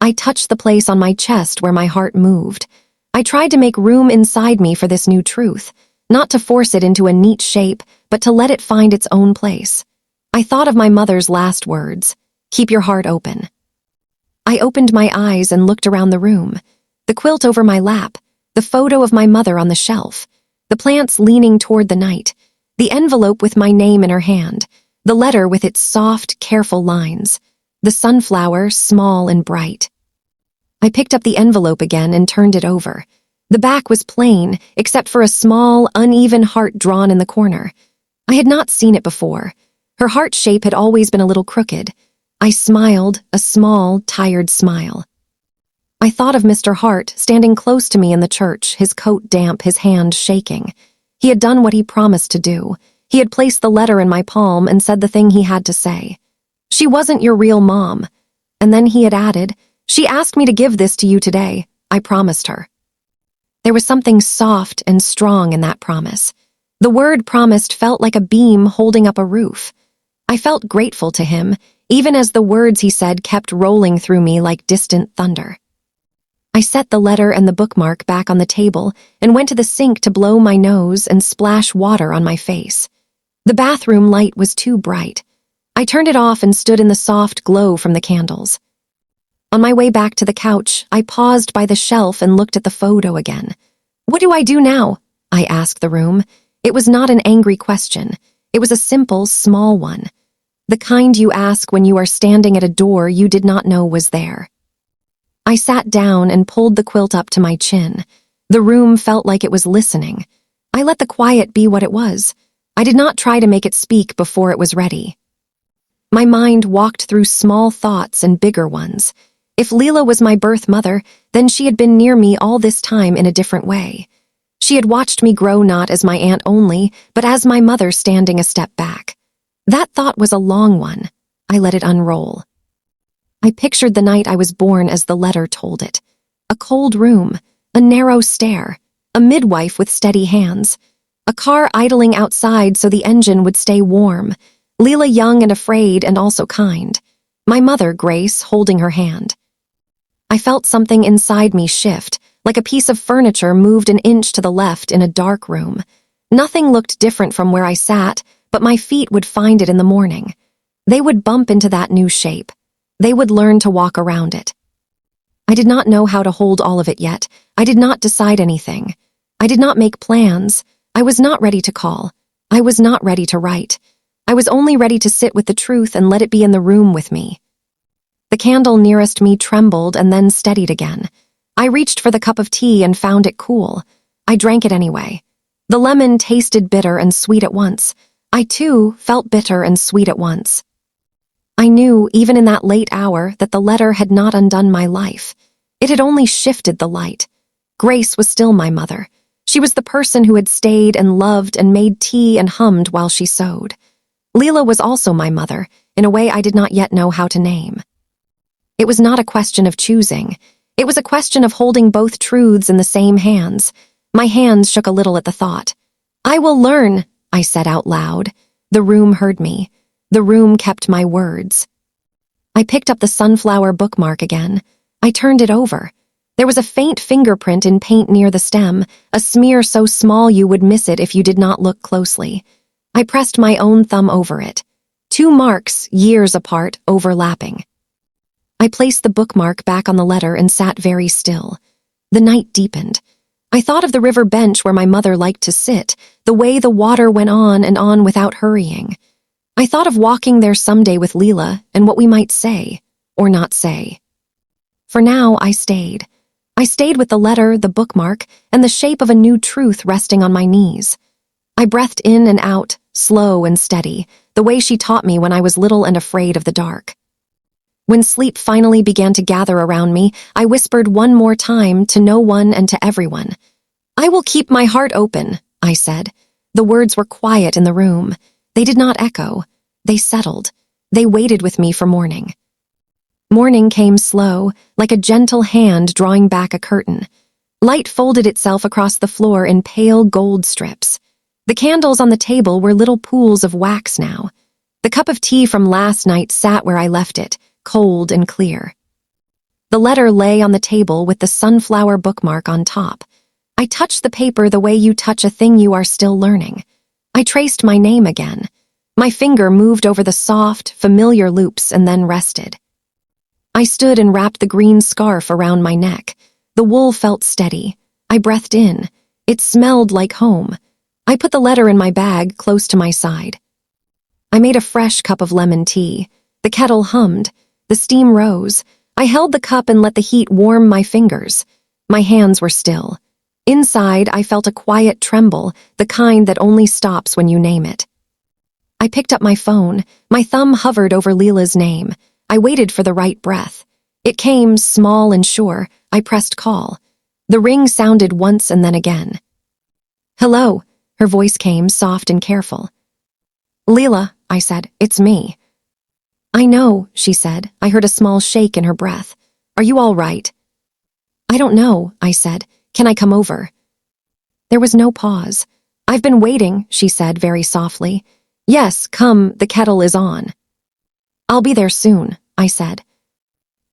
I touched the place on my chest where my heart moved. I tried to make room inside me for this new truth, not to force it into a neat shape, but to let it find its own place. I thought of my mother's last words, "Keep your heart open." I opened my eyes and looked around the room. The quilt over my lap, the photo of my mother on the shelf, the plants leaning toward the night, the envelope with my name in her hand, the letter with its soft, careful lines, the sunflower small and bright. I picked up the envelope again and turned it over. The back was plain, except for a small, uneven heart drawn in the corner. I had not seen it before. Her heart shape had always been a little crooked. I smiled, a small, tired smile. I thought of Mr. Hart standing close to me in the church, his coat damp, his hand shaking. He had done what he promised to do. He had placed the letter in my palm and said the thing he had to say. "She wasn't your real mom." And then he had added, "She asked me to give this to you today. I promised her." There was something soft and strong in that promise. The word promised felt like a beam holding up a roof. I felt grateful to him, even as the words he said kept rolling through me like distant thunder. I set the letter and the bookmark back on the table and went to the sink to blow my nose and splash water on my face. The bathroom light was too bright. I turned it off and stood in the soft glow from the candles. On my way back to the couch, I paused by the shelf and looked at the photo again. "What do I do now?" I asked the room. It was not an angry question. It was a simple, small one. The kind you ask when you are standing at a door you did not know was there. I sat down and pulled the quilt up to my chin. The room felt like it was listening. I let the quiet be what it was. I did not try to make it speak before it was ready. My mind walked through small thoughts and bigger ones. If Leela was my birth mother, then she had been near me all this time in a different way. She had watched me grow not as my aunt only, but as my mother standing a step back. That thought was a long one. I let it unroll. I pictured the night I was born as the letter told it. A cold room, a narrow stair, a midwife with steady hands, a car idling outside so the engine would stay warm, Leela young and afraid and also kind, my mother, Grace, holding her hand. I felt something inside me shift, like a piece of furniture moved an inch to the left in a dark room. Nothing looked different from where I sat, but my feet would find it in the morning. They would bump into that new shape. They would learn to walk around it. I did not know how to hold all of it yet. I did not decide anything. I did not make plans. I was not ready to call. I was not ready to write. I was only ready to sit with the truth and let it be in the room with me. The candle nearest me trembled and then steadied again. I reached for the cup of tea and found it cool. I drank it anyway. The lemon tasted bitter and sweet at once. I, too, felt bitter and sweet at once. I knew, even in that late hour, that the letter had not undone my life. It had only shifted the light. Grace was still my mother. She was the person who had stayed and loved and made tea and hummed while she sewed. Leela was also my mother, in a way I did not yet know how to name. It was not a question of choosing. It was a question of holding both truths in the same hands. My hands shook a little at the thought. "I will learn," I said out loud. The room heard me. The room kept my words. I picked up the sunflower bookmark again. I turned it over. There was a faint fingerprint in paint near the stem, a smear so small you would miss it if you did not look closely. I pressed my own thumb over it. 2 marks, years apart, overlapping. I placed the bookmark back on the letter and sat very still. The night deepened. I thought of the river bench where my mother liked to sit, the way the water went on and on without hurrying. I thought of walking there someday with Leela and what we might say, or not say. For now, I stayed. I stayed with the letter, the bookmark, and the shape of a new truth resting on my knees. I breathed in and out, slow and steady, the way she taught me when I was little and afraid of the dark. When sleep finally began to gather around me, I whispered one more time to no one and to everyone. "I will keep my heart open," I said. The words were quiet in the room. They did not echo. They settled. They waited with me for morning. Morning came slow, like a gentle hand drawing back a curtain. Light folded itself across the floor in pale gold strips. The candles on the table were little pools of wax now. The cup of tea from last night sat where I left it, cold and clear. The letter lay on the table with the sunflower bookmark on top. I touched the paper the way you touch a thing you are still learning. I traced my name again. My finger moved over the soft, familiar loops and then rested. I stood and wrapped the green scarf around my neck. The wool felt steady. I breathed in. It smelled like home. I put the letter in my bag close to my side. I made a fresh cup of lemon tea. The kettle hummed. The steam rose. I held the cup and let the heat warm my fingers. My hands were still. Inside, I felt a quiet tremble, the kind that only stops when you name it. I picked up my phone. My thumb hovered over Leela's name. I waited for the right breath. It came, small and sure. I pressed call. The ring sounded once and then again. "Hello," her voice came, soft and careful. "Leela," I said, "it's me." "I know," she said. I heard a small shake in her breath. "Are you all right?" "I don't know," I said. "Can I come over?" There was no pause. "I've been waiting," she said very softly. "Yes, come, the kettle is on." "I'll be there soon," I said.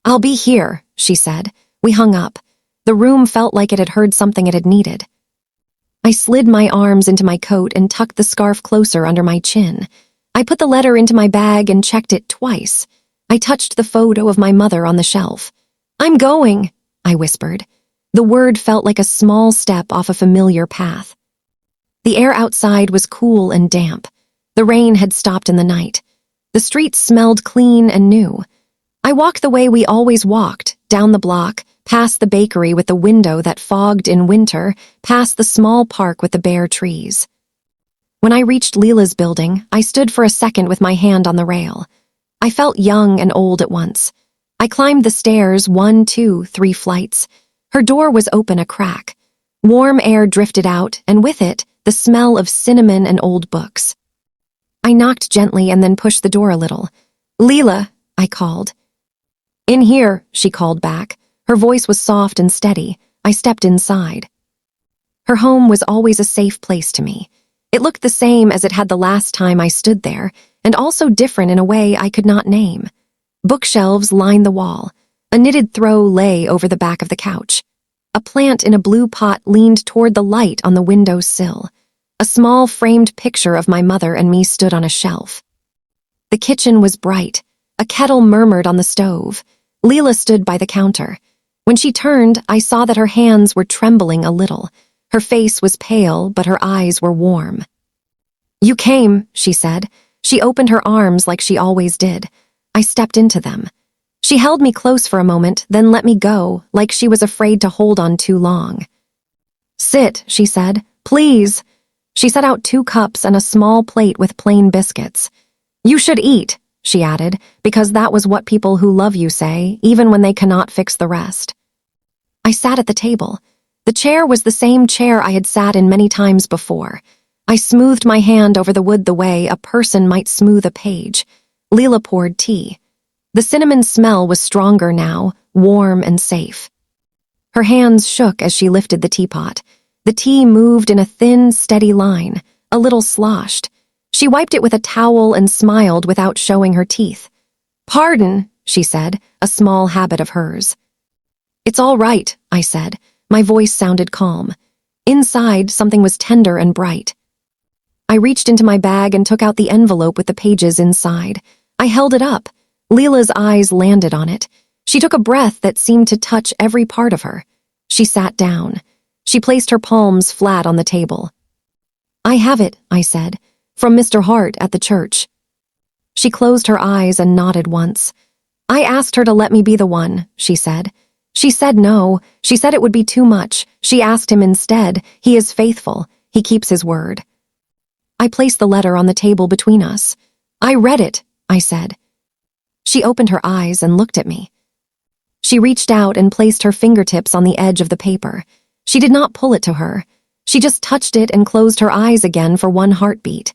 "I'll be here," she said. We hung up. The room felt like it had heard something it had needed. I slid my arms into my coat and tucked the scarf closer under my chin. I put the letter into my bag and checked it twice. I touched the photo of my mother on the shelf. "I'm going," I whispered. The word felt like a small step off a familiar path. The air outside was cool and damp. The rain had stopped in the night. The streets smelled clean and new. I walked the way we always walked, down the block, past the bakery with the window that fogged in winter, past the small park with the bare trees. When I reached Leela's building, I stood for a second with my hand on the rail. I felt young and old at once. I climbed the stairs 1, 2, 3 flights. Her door was open a crack. Warm air drifted out, and with it, the smell of cinnamon and old books. I knocked gently and then pushed the door a little. "Leela," I called. "In here," she called back. Her voice was soft and steady. I stepped inside. Her home was always a safe place to me. It looked the same as it had the last time I stood there, and also different in a way I could not name. Bookshelves lined the wall. A knitted throw lay over the back of the couch. A plant in a blue pot leaned toward the light on the window sill. A small framed picture of my mother and me stood on a shelf. The kitchen was bright. A kettle murmured on the stove. Leela stood by the counter. When she turned, I saw that her hands were trembling a little. Her face was pale, but her eyes were warm. "You came," she said. She opened her arms like she always did. I stepped into them. She held me close for a moment, then let me go, like she was afraid to hold on too long. "Sit," she said. "Please." She set out 2 cups and a small plate with plain biscuits. "You should eat," she added, because that was what people who love you say, even when they cannot fix the rest. I sat at the table. The chair was the same chair I had sat in many times before. I smoothed my hand over the wood the way a person might smooth a page. Leela poured tea. The cinnamon smell was stronger now, warm and safe. Her hands shook as she lifted the teapot. The tea moved in a thin, steady line, a little sloshed. She wiped it with a towel and smiled without showing her teeth. "Pardon," she said, a small habit of hers. "It's all right," I said. My voice sounded calm. Inside, something was tender and bright. I reached into my bag and took out the envelope with the pages inside. I held it up. Leela's eyes landed on it. She took a breath that seemed to touch every part of her. She sat down. She placed her palms flat on the table. "I have it," I said, "from Mr. Hart at the church." She closed her eyes and nodded once. "I asked her to let me be the one," she said. "She said no. She said it would be too much. She asked him instead. He is faithful. He keeps his word." I placed the letter on the table between us. "I read it," I said. She opened her eyes and looked at me. She reached out and placed her fingertips on the edge of the paper. She did not pull it to her. She just touched it and closed her eyes again for 1 heartbeat.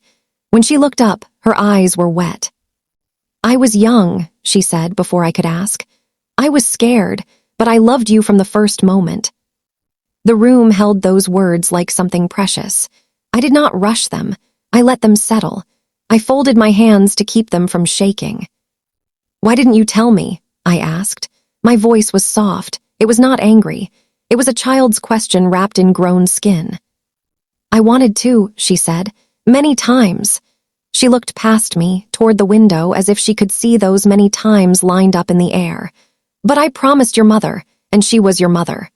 When she looked up, her eyes were wet. "I was young," she said before I could ask. "I was scared, but I loved you from the first moment." The room held those words like something precious. I did not rush them. I let them settle. I folded my hands to keep them from shaking. "Why didn't you tell me?" I asked. My voice was soft. It was not angry. It was a child's question wrapped in grown skin. "I wanted to," she said, "many times." She looked past me, toward the window, as if she could see those many times lined up in the air. "But I promised your mother, and she was your mother."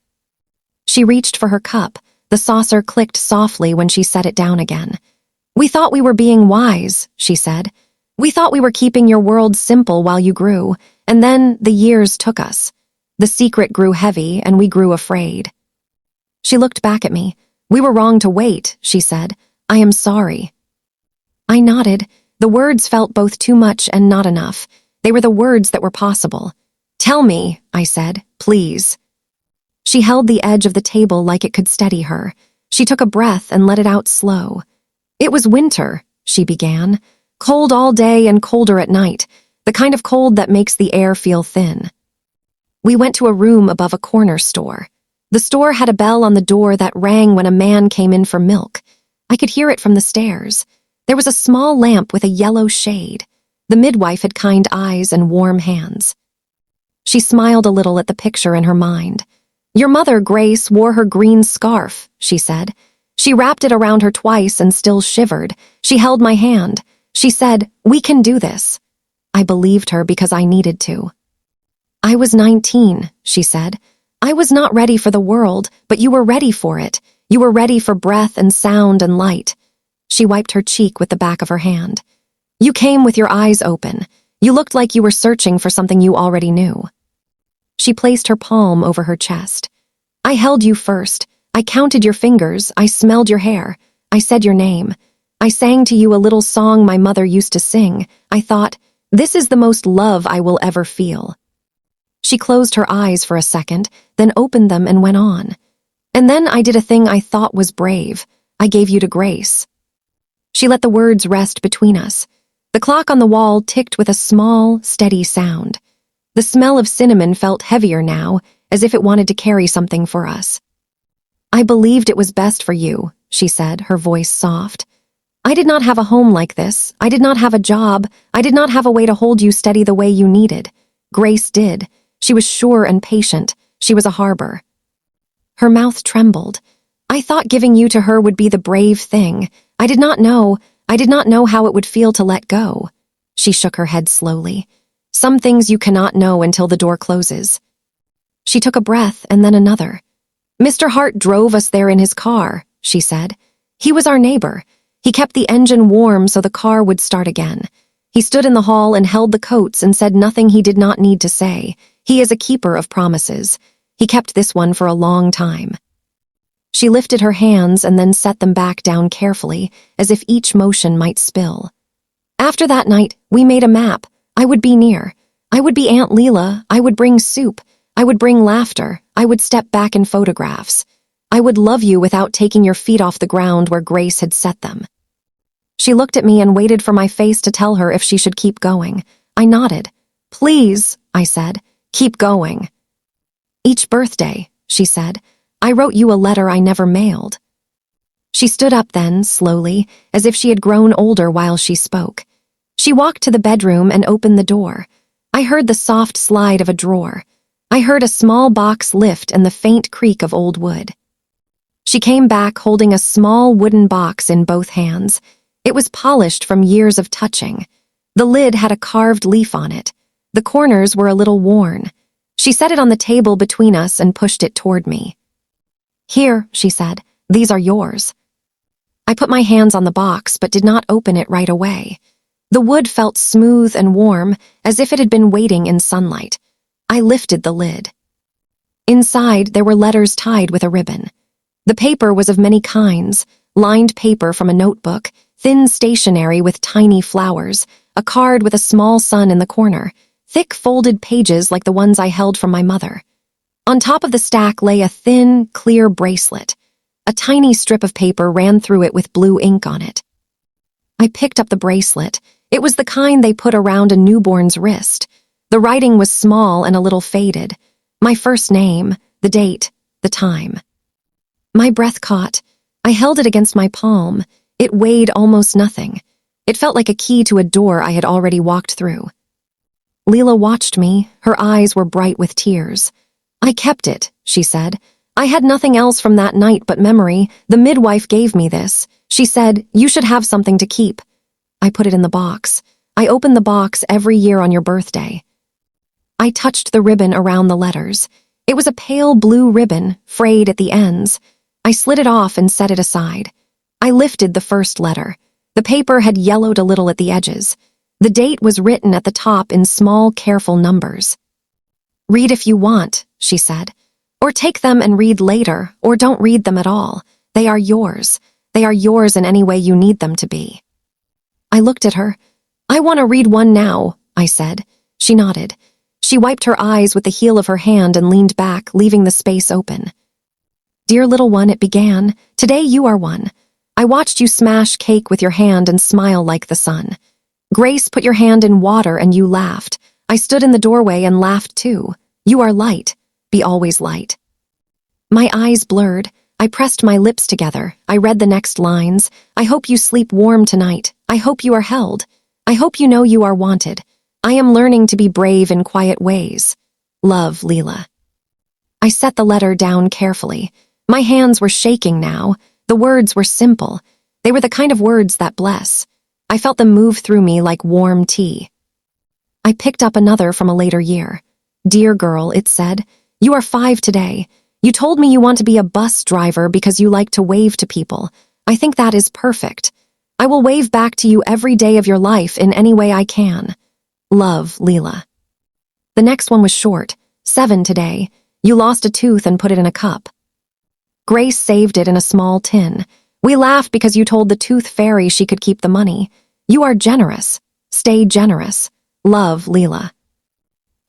She reached for her cup. The saucer clicked softly when she set it down again. "We thought we were being wise," she said. "We thought we were keeping your world simple while you grew, and then the years took us. The secret grew heavy, and we grew afraid." She looked back at me. "We were wrong to wait," she said. "I am sorry." I nodded. The words felt both too much and not enough. They were the words that were possible. "Tell me," I said, "please." She held the edge of the table like it could steady her. She took a breath and let it out slow. "It was winter," she began. "Cold all day and colder at night. The kind of cold that makes the air feel thin. We went to a room above a corner store. The store had a bell on the door that rang when a man came in for milk. I could hear it from the stairs. There was a small lamp with a yellow shade. The midwife had kind eyes and warm hands. She smiled a little at the picture in her mind. "Your mother, Grace, wore her green scarf," she said. "She wrapped it around her twice and still shivered. She held my hand. She said, 'We can do this.'" I believed her because I needed to. "I was 19, she said. "I was not ready for the world, but you were ready for it. You were ready for breath and sound and light." She wiped her cheek with the back of her hand. "You came with your eyes open. You looked like you were searching for something you already knew." She placed her palm over her chest. "I held you first. I counted your fingers. I smelled your hair. I said your name. I sang to you a little song my mother used to sing. I thought, this is the most love I will ever feel." She closed her eyes for a second, then opened them and went on. "And then I did a thing I thought was brave. I gave you to Grace." She let the words rest between us. The clock on the wall ticked with a small, steady sound. The smell of cinnamon felt heavier now, as if it wanted to carry something for us. "I believed it was best for you," she said, her voice soft. "I did not have a home like this. I did not have a job. I did not have a way to hold you steady the way you needed. Grace did. She was sure and patient. She was a harbor." Her mouth trembled. "I thought giving you to her would be the brave thing. I did not know how it would feel to let go." She shook her head slowly. "Some things you cannot know until the door closes." She took a breath and then another. "Mr. Hart drove us there in his car," she said. "He was our neighbor. He kept the engine warm so the car would start again. He stood in the hall and held the coats and said nothing he did not need to say. He is a keeper of promises. He kept this one for a long time." She lifted her hands and then set them back down carefully, as if each motion might spill. "After that night, we made a map. I would be near. I would be Aunt Leela. I would bring soup. I would bring laughter. I would step back in photographs. I would love you without taking your feet off the ground where Grace had set them." She looked at me and waited for my face to tell her if she should keep going. I nodded. "Please," I said, "keep going." "Each birthday," she said, "I wrote you a letter I never mailed." She stood up then, slowly, as if she had grown older while she spoke. She walked to the bedroom and opened the door. I heard the soft slide of a drawer. I heard a small box lift and the faint creak of old wood. She came back holding a small wooden box in both hands. It was polished from years of touching. The lid had a carved leaf on it. The corners were a little worn. She set it on the table between us and pushed it toward me. "Here," she said, "these are yours." I put my hands on the box but did not open it right away. The wood felt smooth and warm, as if it had been waiting in sunlight. I lifted the lid. Inside, there were letters tied with a ribbon. The paper was of many kinds: lined paper from a notebook, thin stationery with tiny flowers, a card with a small sun in the corner, thick folded pages like the ones I held from my mother. On top of the stack lay a thin, clear bracelet. A tiny strip of paper ran through it with blue ink on it. I picked up the bracelet. It was the kind they put around a newborn's wrist. The writing was small and a little faded. My first name, the date, the time. My breath caught. I held it against my palm. It weighed almost nothing. It felt like a key to a door I had already walked through. Leela watched me. Her eyes were bright with tears. "I kept it," she said. "I had nothing else from that night but memory. The midwife gave me this. She said, 'You should have something to keep.' I put it in the box. I open the box every year on your birthday." I touched the ribbon around the letters. It was a pale blue ribbon, frayed at the ends. I slid it off and set it aside. I lifted the first letter. The paper had yellowed a little at the edges. The date was written at the top in small, careful numbers. "Read if you want," she said. "Or take them and read later, or don't read them at all. They are yours. They are yours in any way you need them to be." I looked at her. "I want to read one now," I said. She nodded. She wiped her eyes with the heel of her hand and leaned back, leaving the space open. "Dear little one," it began, "today you are one. I watched you smash cake with your hand and smile like the sun. Grace put your hand in water and you laughed. I stood in the doorway and laughed too. You are light. Be always light." My eyes blurred. I pressed my lips together. I read the next lines. I hope you sleep warm tonight. I hope you are held. I hope you know you are wanted. I am learning to be brave in quiet ways. Love, Leela. I set the letter down carefully. My hands were shaking now. The words were simple. They were the kind of words that bless. I felt them move through me like warm tea. I picked up another from a later year. Dear girl, it said, you are 5 today. You told me you want to be a bus driver because you like to wave to people. I think that is perfect. I will wave back to you every day of your life in any way I can. Love, Leela. The next one was short. 7 today. You lost a tooth and put it in a cup. Grace saved it in a small tin. We laughed because you told the tooth fairy she could keep the money. You are generous. Stay generous. Love, Leela.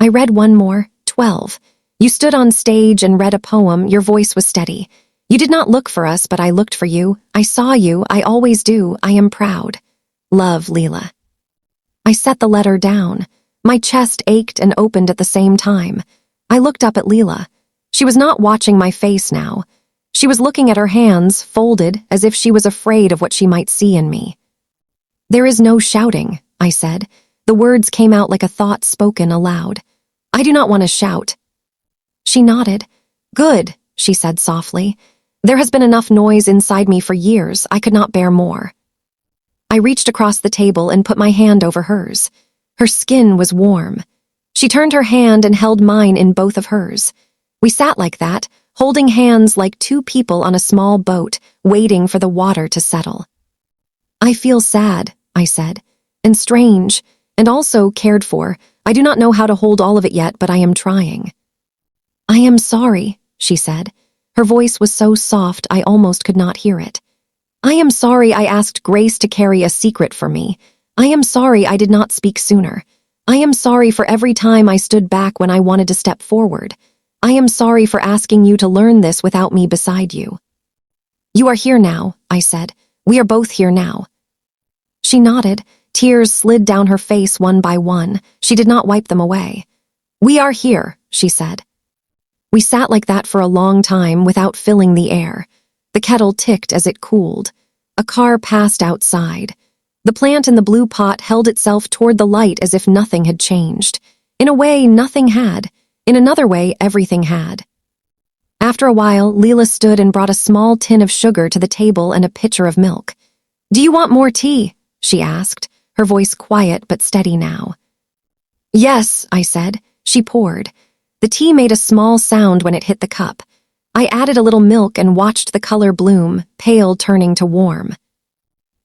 I read one more. 12. You stood on stage and read a poem. Your voice was steady. You did not look for us, but I looked for you. I saw you. I always do. I am proud. Love, Leela. I set the letter down. My chest ached and opened at the same time. I looked up at Leela. She was not watching my face now. She was looking at her hands, folded, as if she was afraid of what she might see in me. There is no shouting, I said. The words came out like a thought spoken aloud. I do not want to shout. She nodded. Good, she said softly. There has been enough noise inside me for years. I could not bear more. I reached across the table and put my hand over hers. Her skin was warm. She turned her hand and held mine in both of hers. We sat like that, holding hands like 2 people on a small boat, waiting for the water to settle. I feel sad, I said, and strange, and also cared for. I do not know how to hold all of it yet, but I am trying. I am sorry, she said. Her voice was so soft I almost could not hear it. I am sorry I asked Grace to carry a secret for me. I am sorry I did not speak sooner. I am sorry for every time I stood back when I wanted to step forward. I am sorry for asking you to learn this without me beside you. You are here now, I said. We are both here now. She nodded. Tears slid down her face one by one. She did not wipe them away. We are here, she said. We sat like that for a long time without filling the air. The kettle ticked as it cooled. A car passed outside. The plant in the blue pot held itself toward the light as if nothing had changed. In a way, nothing had. In another way, everything had. After a while, Leela stood and brought a small tin of sugar to the table and a pitcher of milk. Do you want more tea? She asked, her voice quiet but steady now. Yes, I said. She poured. The tea made a small sound when it hit the cup. I added a little milk and watched the color bloom, pale turning to warm.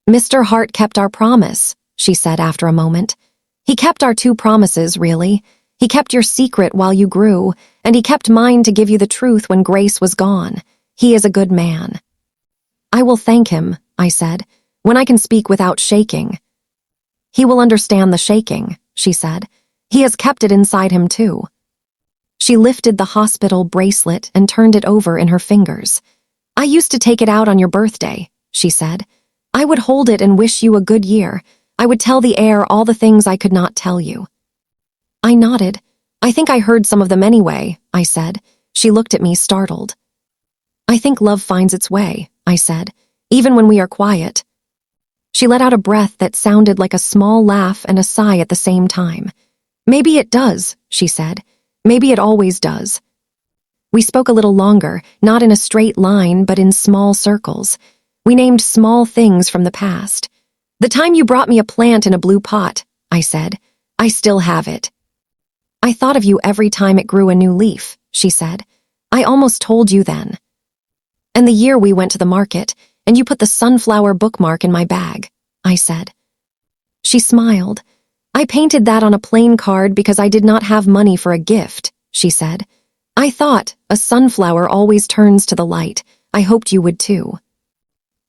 Mr. Hart kept our promise, she said after a moment. He kept our 2 promises, really. He kept your secret while you grew, and he kept mine to give you the truth when Grace was gone. He is a good man. I will thank him, I said, when I can speak without shaking. He will understand the shaking, she said. He has kept it inside him too. She lifted the hospital bracelet and turned it over in her fingers. I used to take it out on your birthday, she said. I would hold it and wish you a good year. I would tell the air all the things I could not tell you. I nodded. I think I heard some of them anyway, I said. She looked at me startled. I think love finds its way, I said, even when we are quiet. She let out a breath that sounded like a small laugh and a sigh at the same time. Maybe it does, she said. Maybe it always does. We spoke a little longer, not in a straight line, but in small circles. We named small things from the past. The time you brought me a plant in a blue pot, I said. I still have it. I thought of you every time it grew a new leaf, she said. I almost told you then. And the year we went to the market, and you put the sunflower bookmark in my bag, I said. She smiled. I painted that on a plain card because I did not have money for a gift, she said. I thought, a sunflower always turns to the light. I hoped you would too.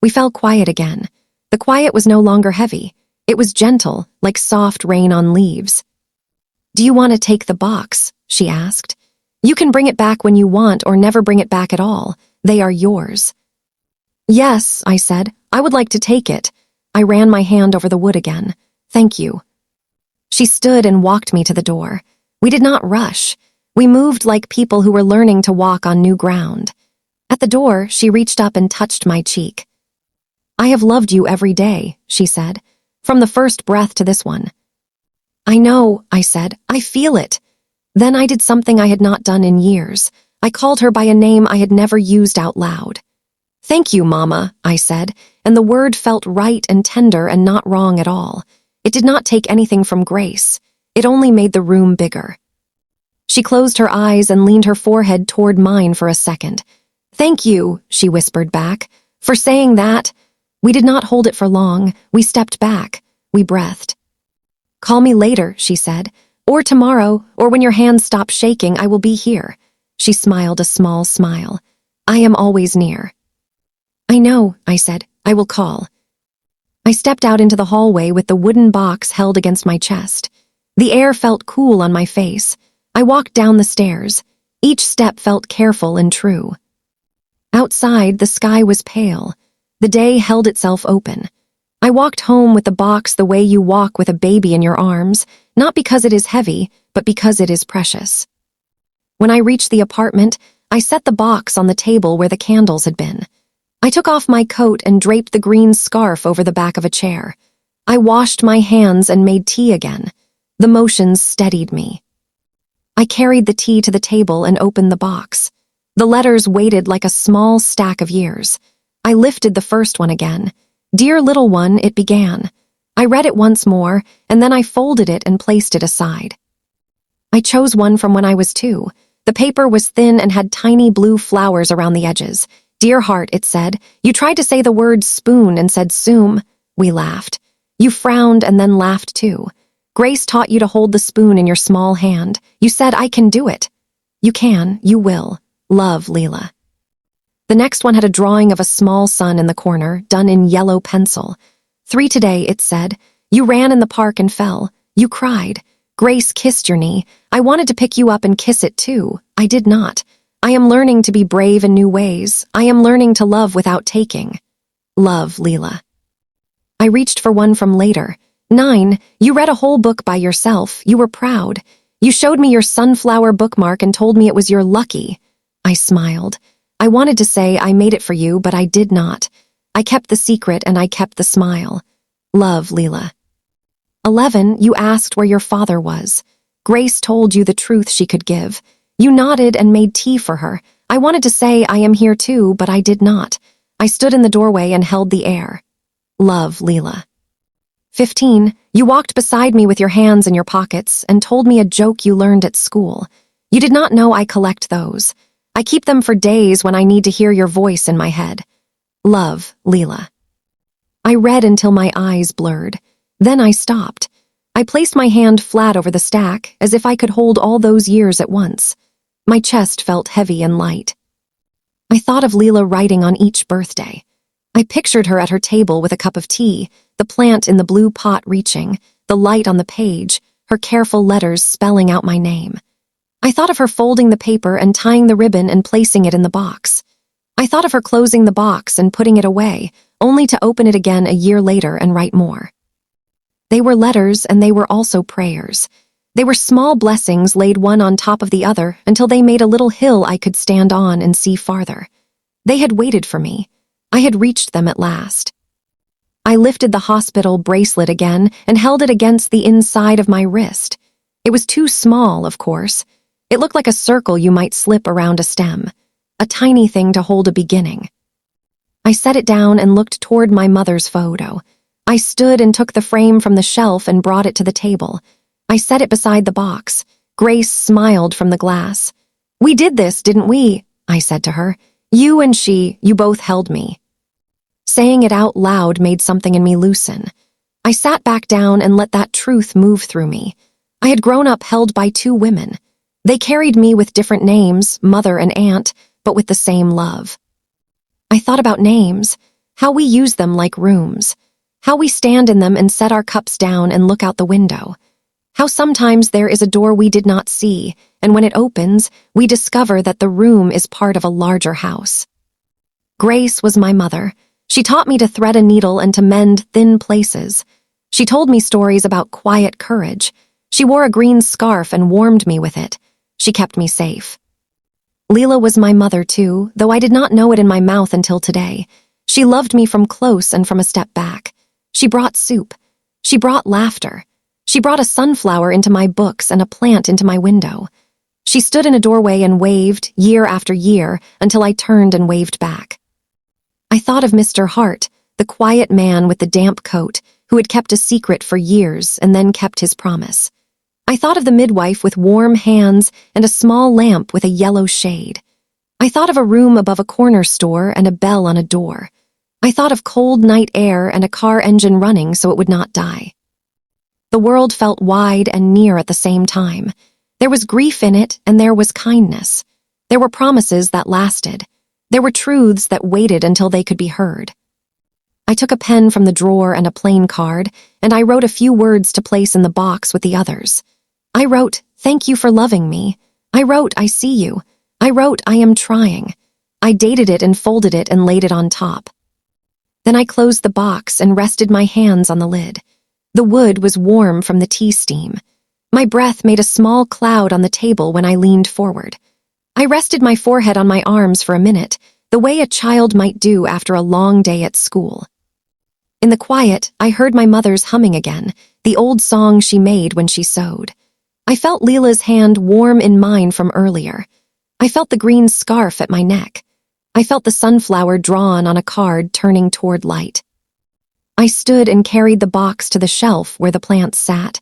We fell quiet again. The quiet was no longer heavy. It was gentle, like soft rain on leaves. Do you want to take the box? She asked. You can bring it back when you want or never bring it back at all. They are yours. Yes, I said. I would like to take it. I ran my hand over the wood again. Thank you. She stood and walked me to the door. We did not rush. We moved like people who were learning to walk on new ground. At the door, she reached up and touched my cheek. "I have loved you every day," she said, "from the first breath to this one." "I know," I said. "I feel it." Then I did something I had not done in years. I called her by a name I had never used out loud. "Thank you, Mama," I said, and the word felt right and tender and not wrong at all. It did not take anything from Grace. It only made the room bigger. She closed her eyes and leaned her forehead toward mine for a second. "Thank you," she whispered back, "for saying that." We did not hold it for long. We stepped back. We breathed. "Call me later," she said, "or tomorrow, or when your hands stop shaking, I will be here." She smiled a small smile. "I am always near." "I know," I said. "I will call." I stepped out into the hallway with the wooden box held against my chest. The air felt cool on my face. I walked down the stairs. Each step felt careful and true. Outside, the sky was pale. The day held itself open. I walked home with the box the way you walk with a baby in your arms, not because it is heavy, but because it is precious. When I reached the apartment, I set the box on the table where the candles had been. I took off my coat and draped the green scarf over the back of a chair. I washed my hands and made tea again. The motions steadied me. I carried the tea to the table and opened the box. The letters weighted like a small stack of years. I lifted the first one again. "Dear little one," it began. I read it once more, and then I folded it and placed it aside. I chose one from when I was 2. The paper was thin and had tiny blue flowers around the edges. "Dear heart," it said, "you tried to say the word spoon and said soom." We laughed. You frowned and then laughed too. Grace taught you to hold the spoon in your small hand. You said, "I can do it." You can, you will. Love, Leela. The next one had a drawing of a small sun in the corner, done in yellow pencil. 3 today, it said. You ran in the park and fell. You cried. Grace kissed your knee. I wanted to pick you up and kiss it too. I did not. I am learning to be brave in new ways. I am learning to love without taking. Love, Leela. I reached for one from later. 9, you read a whole book by yourself. You were proud. You showed me your sunflower bookmark and told me it was your lucky. I smiled. I wanted to say I made it for you, but I did not. I kept the secret and I kept the smile. Love, Leela. 11, you asked where your father was. Grace told you the truth she could give. You nodded and made tea for her. I wanted to say I am here too, but I did not. I stood in the doorway and held the air. Love, Leela. 15, you walked beside me with your hands in your pockets and told me a joke you learned at school. You did not know I collect those. I keep them for days when I need to hear your voice in my head. Love, Leela. I read until my eyes blurred. Then I stopped. I placed my hand flat over the stack, as if I could hold all those years at once. My chest felt heavy and light. I thought of Leela writing on each birthday. I pictured her at her table with a cup of tea, the plant in the blue pot reaching, the light on the page, her careful letters spelling out my name. I thought of her folding the paper and tying the ribbon and placing it in the box. I thought of her closing the box and putting it away, only to open it again a year later and write more. They were letters and they were also prayers. They were small blessings laid one on top of the other until they made a little hill I could stand on and see farther. They had waited for me. I had reached them at last. I lifted the hospital bracelet again and held it against the inside of my wrist. It was too small, of course. It looked like a circle you might slip around a stem, a tiny thing to hold a beginning. I set it down and looked toward my mother's photo. I stood and took the frame from the shelf and brought it to the table. I set it beside the box. Grace smiled from the glass. "We did this, didn't we?" I said to her. "You and she, you both held me." Saying it out loud made something in me loosen. I sat back down and let that truth move through me. I had grown up held by 2 women. They carried me with different names, mother and aunt, but with the same love. I thought about names, how we use them like rooms, how we stand in them and set our cups down and look out the window, how sometimes there is a door we did not see, and when it opens, we discover that the room is part of a larger house. Grace was my mother. She taught me to thread a needle and to mend thin places. She told me stories about quiet courage. She wore a green scarf and warmed me with it. She kept me safe. Leela was my mother too, though I did not know it in my mouth until today. She loved me from close and from a step back. She brought soup. She brought laughter. She brought a sunflower into my books and a plant into my window. She stood in a doorway and waved, year after year, until I turned and waved back. I thought of Mr. Hart, the quiet man with the damp coat, who had kept a secret for years and then kept his promise. I thought of the midwife with warm hands and a small lamp with a yellow shade. I thought of a room above a corner store and a bell on a door. I thought of cold night air and a car engine running so it would not die. The world felt wide and near at the same time. There was grief in it, and there was kindness. There were promises that lasted. There were truths that waited until they could be heard. I took a pen from the drawer and a plain card, and I wrote a few words to place in the box with the others. I wrote, "Thank you for loving me." I wrote, "I see you." I wrote, "I am trying." I dated it and folded it and laid it on top. Then I closed the box and rested my hands on the lid. The wood was warm from the tea steam. My breath made a small cloud on the table when I leaned forward. I rested my forehead on my arms for a minute, the way a child might do after a long day at school. In the quiet, I heard my mother's humming again, the old song she made when she sewed. I felt Leela's hand warm in mine from earlier. I felt the green scarf at my neck. I felt the sunflower drawn on a card turning toward light. I stood and carried the box to the shelf where the plants sat.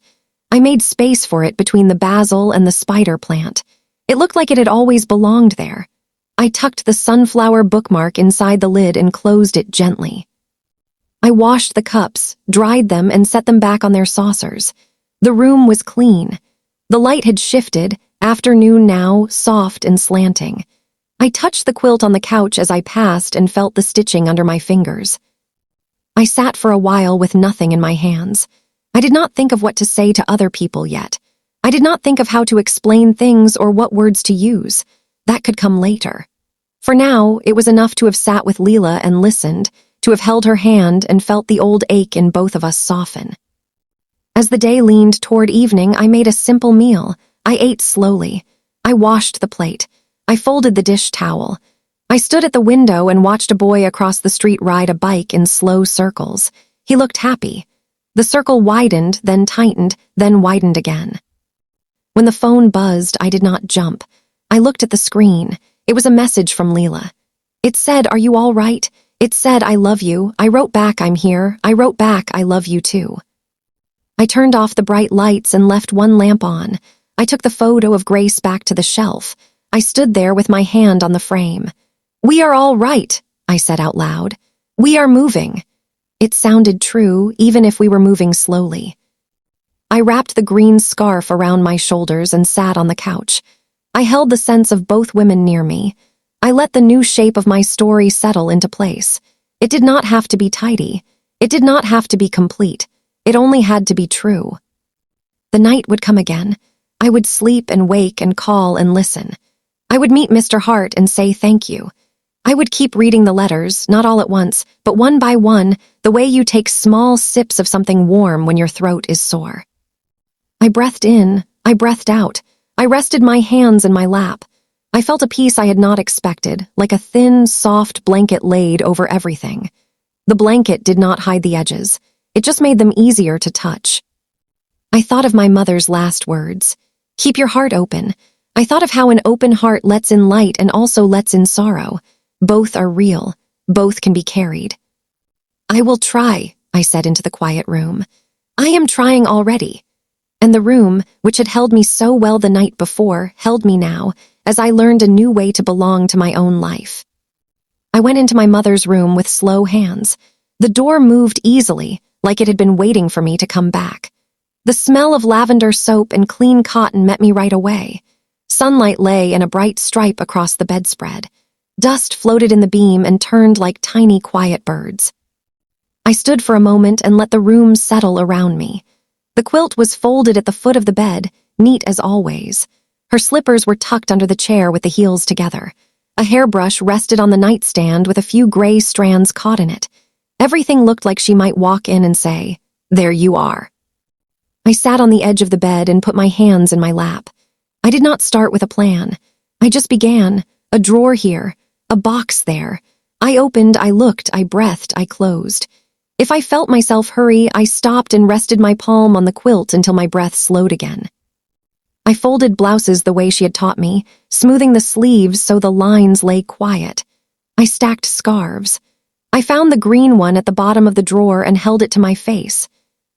I made space for it between the basil and the spider plant. It looked like it had always belonged there. I tucked the sunflower bookmark inside the lid and closed it gently. I washed the cups, dried them, and set them back on their saucers. The room was clean. The light had shifted, afternoon now, soft and slanting. I touched the quilt on the couch as I passed and felt the stitching under my fingers. I sat for a while with nothing in my hands. I did not think of what to say to other people yet. I did not think of how to explain things or what words to use. That could come later. For now, it was enough to have sat with Leela and listened, to have held her hand and felt the old ache in both of us soften. As the day leaned toward evening, I made a simple meal. I ate slowly. I washed the plate. I folded the dish towel. I stood at the window and watched a boy across the street ride a bike in slow circles. He looked happy. The circle widened, then tightened, then widened again. When the phone buzzed, I did not jump. I looked at the screen. It was a message from Leela. It said, "Are you all right?" It said, "I love you." I wrote back, "I'm here." I wrote back, "I love you too." I turned off the bright lights and left one lamp on. I took the photo of Grace back to the shelf. I stood there with my hand on the frame. "We are all right," I said out loud. "We are moving." It sounded true, even if we were moving slowly. I wrapped the green scarf around my shoulders and sat on the couch. I held the sense of both women near me. I let the new shape of my story settle into place. It did not have to be tidy. It did not have to be complete. It only had to be true. The night would come again. I would sleep and wake and call and listen. I would meet Mr. Hart and say thank you. I would keep reading the letters, not all at once, but one by one, the way you take small sips of something warm when your throat is sore. I breathed in, I breathed out. I rested my hands in my lap. I felt a peace I had not expected, like a thin, soft blanket laid over everything. The blanket did not hide the edges. It just made them easier to touch. I thought of my mother's last words. Keep your heart open. I thought of how an open heart lets in light and also lets in sorrow. Both are real. Both can be carried. "I will try," I said into the quiet room. "I am trying already." And the room, which had held me so well the night before, held me now, as I learned a new way to belong to my own life. I went into my mother's room with slow hands. The door moved easily, like it had been waiting for me to come back. The smell of lavender soap and clean cotton met me right away. Sunlight lay in a bright stripe across the bedspread. Dust floated in the beam and turned like tiny, quiet birds. I stood for a moment and let the room settle around me. The quilt was folded at the foot of the bed, neat as always. Her slippers were tucked under the chair with the heels together. A hairbrush rested on the nightstand with a few gray strands caught in it. Everything looked like she might walk in and say, "There you are." I sat on the edge of the bed and put my hands in my lap. I did not start with a plan. I just began, A drawer here. A box there. I opened, I looked, I breathed, I closed. If I felt myself hurry, I stopped and rested my palm on the quilt until my breath slowed again. I folded blouses the way she had taught me, smoothing the sleeves so the lines lay quiet. I stacked scarves. I found the green one at the bottom of the drawer and held it to my face.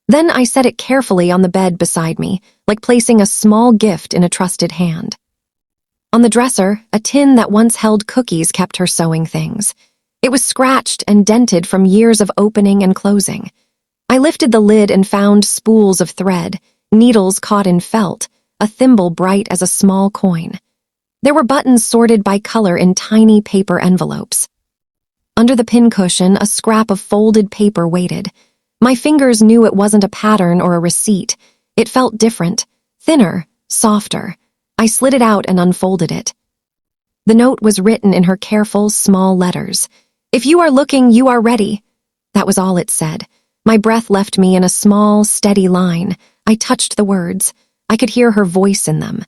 Then I set it carefully on the bed beside me, like placing a small gift in a trusted hand. On the dresser, a tin that once held cookies kept her sewing things. It was scratched and dented from years of opening and closing. I lifted the lid and found spools of thread, needles caught in felt, a thimble bright as a small coin. There were buttons sorted by color in tiny paper envelopes. Under the pincushion, a scrap of folded paper waited. My fingers knew it wasn't a pattern or a receipt. It felt different, thinner, softer. I slid it out and unfolded it. The note was written in her careful, small letters. "If you are looking, you are ready." That was all it said. My breath left me in a small, steady line. I touched the words. I could hear her voice in them.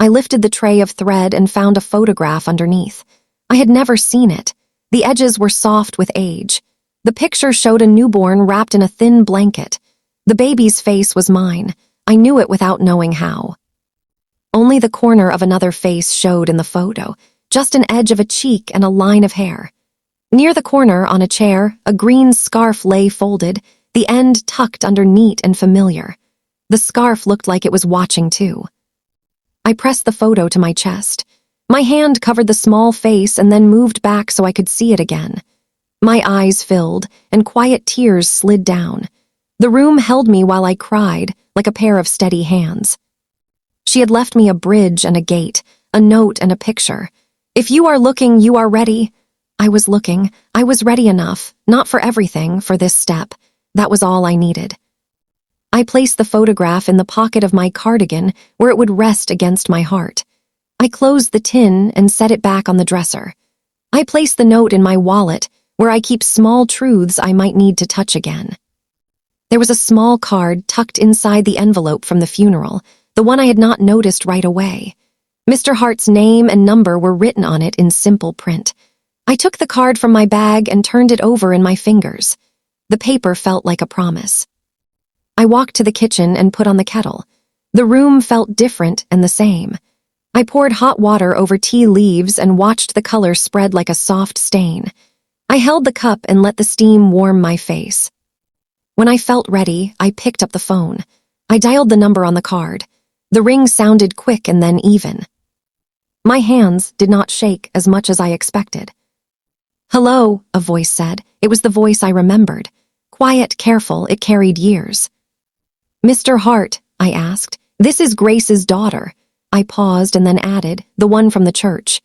I lifted the tray of thread and found a photograph underneath. I had never seen it. The edges were soft with age. The picture showed a newborn wrapped in a thin blanket. The baby's face was mine. I knew it without knowing how. Only the corner of another face showed in the photo, just an edge of a cheek and a line of hair. Near the corner, on a chair, a green scarf lay folded, the end tucked under neat and familiar. The scarf looked like it was watching too. I pressed the photo to my chest. My hand covered the small face and then moved back so I could see it again. My eyes filled, and quiet tears slid down. The room held me while I cried, like a pair of steady hands. She had left me a bridge and a gate, a note and a picture. "If you are looking, you are ready." I was looking. I was ready enough, not for everything, for this step. That was all I needed. I placed the photograph in the pocket of my cardigan where it would rest against my heart. I closed the tin and set it back on the dresser. I placed the note in my wallet where I keep small truths I might need to touch again. There was a small card tucked inside the envelope from the funeral, the one I had not noticed right away. Mr. Hart's name and number were written on it in simple print. I took the card from my bag and turned it over in my fingers. The paper felt like a promise. I walked to the kitchen and put on the kettle. The room felt different and the same. I poured hot water over tea leaves and watched the color spread like a soft stain. I held the cup and let the steam warm my face. When I felt ready, I picked up the phone. I dialed the number on the card. The ring sounded quick and then even. My hands did not shake as much as I expected. "Hello," a voice said. It was the voice I remembered. Quiet, careful, it carried years. "Mr. Hart," I asked, "this is Grace's daughter." I paused and then added, "the one from the church."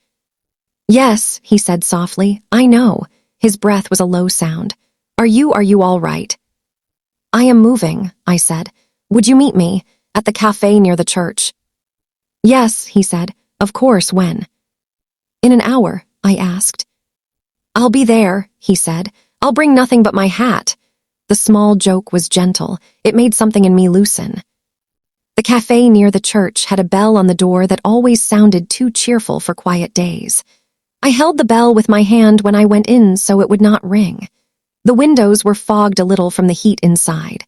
"Yes," he said softly, "I know." His breath was a low sound. Are you all right?" "I am moving," I said. "Would you meet me at the cafe near the church?" "Yes," he said. "Of course, when?" "In an hour," I asked. "I'll be there," he said. "I'll bring nothing but my hat." The small joke was gentle. It made something in me loosen. The cafe near the church had a bell on the door that always sounded too cheerful for quiet days. I held the bell with my hand when I went in so it would not ring. The windows were fogged a little from the heat inside.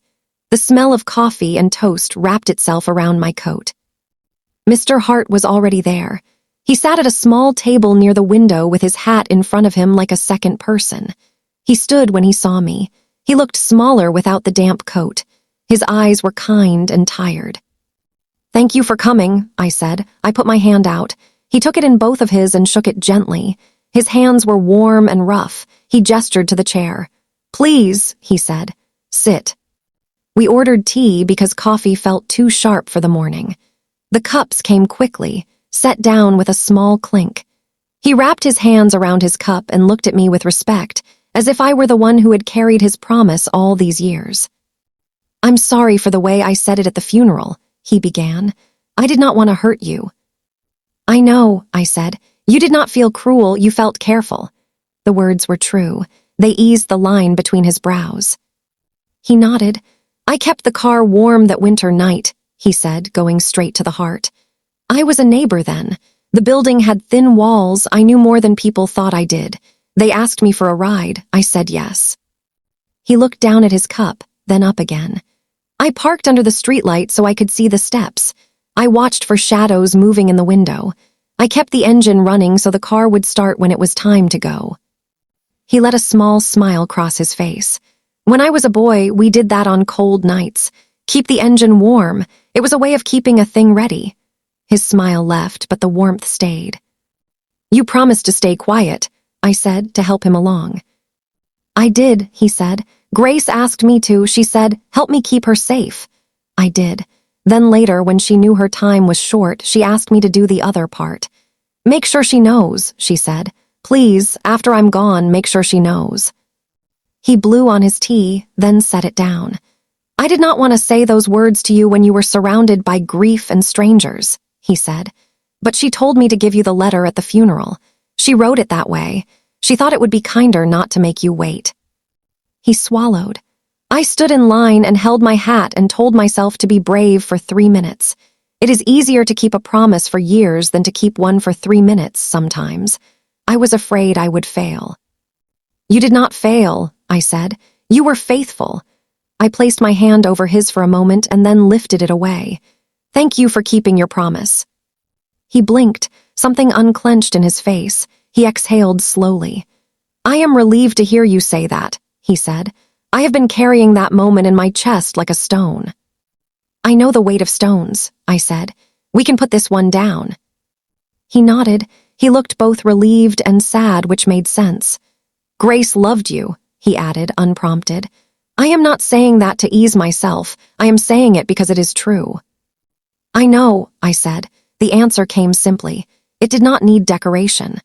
The smell of coffee and toast wrapped itself around my coat. Mr. Hart was already there. He sat at a small table near the window with his hat in front of him like a second person. He stood when he saw me. He looked smaller without the damp coat. His eyes were kind and tired. "Thank you for coming," I said. I put my hand out. He took it in both of his and shook it gently. His hands were warm and rough. He gestured to the chair. "Please," he said. "Sit." We ordered tea because coffee felt too sharp for the morning. The cups came quickly, set down with a small clink. He wrapped his hands around his cup and looked at me with respect, as if I were the one who had carried his promise all these years. "I'm sorry for the way I said it at the funeral," he began. "I did not want to hurt you." "I know," I said. "You did not feel cruel, you felt careful." The words were true. They eased the line between his brows. He nodded. "I kept the car warm that winter night," he said, going straight to the heart. "I was a neighbor then. The building had thin walls. I knew more than people thought I did. They asked me for a ride. I said yes. He looked down at his cup, then up again. I parked under the streetlight so I could see the steps. I watched for shadows moving in the window. I kept the engine running so the car would start when it was time to go. He let a small smile cross his face. When I was a boy, we did that on cold nights. Keep the engine warm. It was a way of keeping a thing ready. His smile left, but the warmth stayed. You promised to stay quiet, I said, to help him along. I did, he said. Grace asked me to. She said, help me keep her safe. I did. Then later, when she knew her time was short, she asked me to do the other part. Make sure she knows, she said. Please, after I'm gone, make sure she knows. He blew on his tea, then set it down. I did not want to say those words to you when you were surrounded by grief and strangers, he said. But she told me to give you the letter at the funeral. She wrote it that way. She thought it would be kinder not to make you wait. He swallowed. I stood in line and held my hat and told myself to be brave for 3 minutes. It is easier to keep a promise for years than to keep one for 3 minutes sometimes. I was afraid I would fail. You did not fail, I said. You were faithful. I placed my hand over his for a moment and then lifted it away. Thank you for keeping your promise. He blinked, something unclenched in his face. He exhaled slowly. I am relieved to hear you say that, he said. I have been carrying that moment in my chest like a stone. I know the weight of stones, I said. We can put this one down. He nodded. He looked both relieved and sad, which made sense. Grace loved you, he added, unprompted. I am not saying that to ease myself. I am saying it because it is true. I know, I said. The answer came simply. It did not need decoration.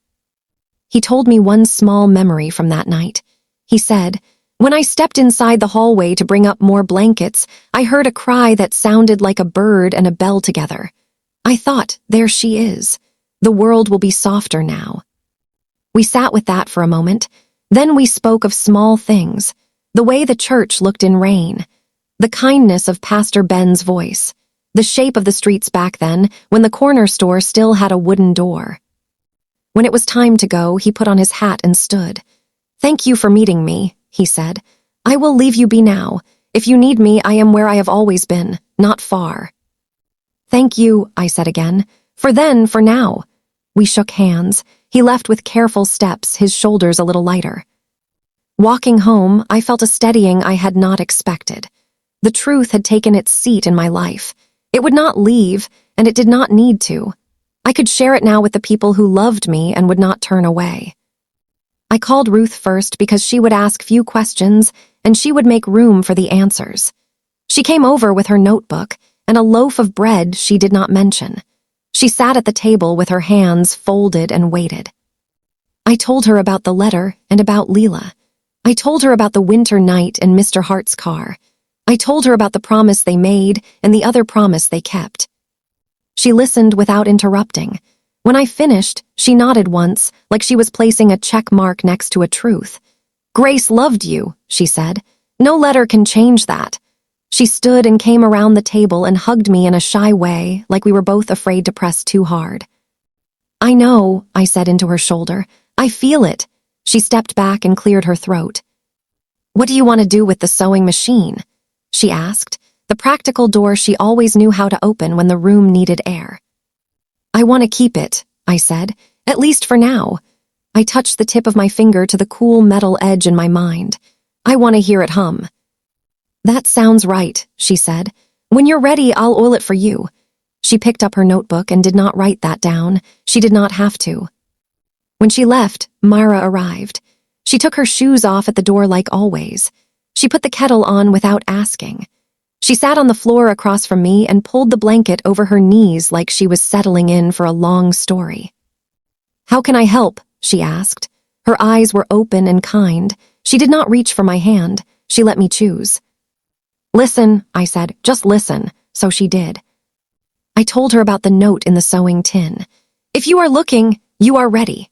He told me one small memory from that night. He said, when I stepped inside the hallway to bring up more blankets, I heard a cry that sounded like a bird and a bell together. I thought, there she is. The world will be softer now. We sat with that for a moment. Then we spoke of small things, the way the church looked in rain, the kindness of Pastor Ben's voice, the shape of the streets back then when the corner store still had a wooden door. When it was time to go, he put on his hat and stood. Thank you for meeting me, he said. I will leave you be now. If you need me, I am where I have always been, not far. Thank you, I said again. For now. We shook hands. He left with careful steps, his shoulders a little lighter. Walking home, I felt a steadying I had not expected. The truth had taken its seat in my life. It would not leave, and it did not need to. I could share it now with the people who loved me and would not turn away. I called Ruth first because she would ask few questions, and she would make room for the answers. She came over with her notebook and a loaf of bread she did not mention. She sat at the table with her hands folded and waited. I told her about the letter and about Leela. I told her about the winter night and Mr. Hart's car. I told her about the promise they made and the other promise they kept. She listened without interrupting. When I finished, she nodded once, like she was placing a check mark next to a truth. Grace loved you, she said. No letter can change that. She stood and came around the table and hugged me in a shy way, like we were both afraid to press too hard. I know, I said into her shoulder. I feel it. She stepped back and cleared her throat. What do you want to do with the sewing machine? She asked, the practical door she always knew how to open when the room needed air. I want to keep it, I said, at least for now. I touched the tip of my finger to the cool metal edge in my mind. I want to hear it hum. That sounds right, she said. When you're ready, I'll oil it for you. She picked up her notebook and did not write that down. She did not have to. When she left, Myra arrived. She took her shoes off at the door like always. She put the kettle on without asking. She sat on the floor across from me and pulled the blanket over her knees like she was settling in for a long story. How can I help? She asked. Her eyes were open and kind. She did not reach for my hand. She let me choose. Listen, I said, just listen. So she did. I told her about the note in the sewing tin. If you are looking, you are ready.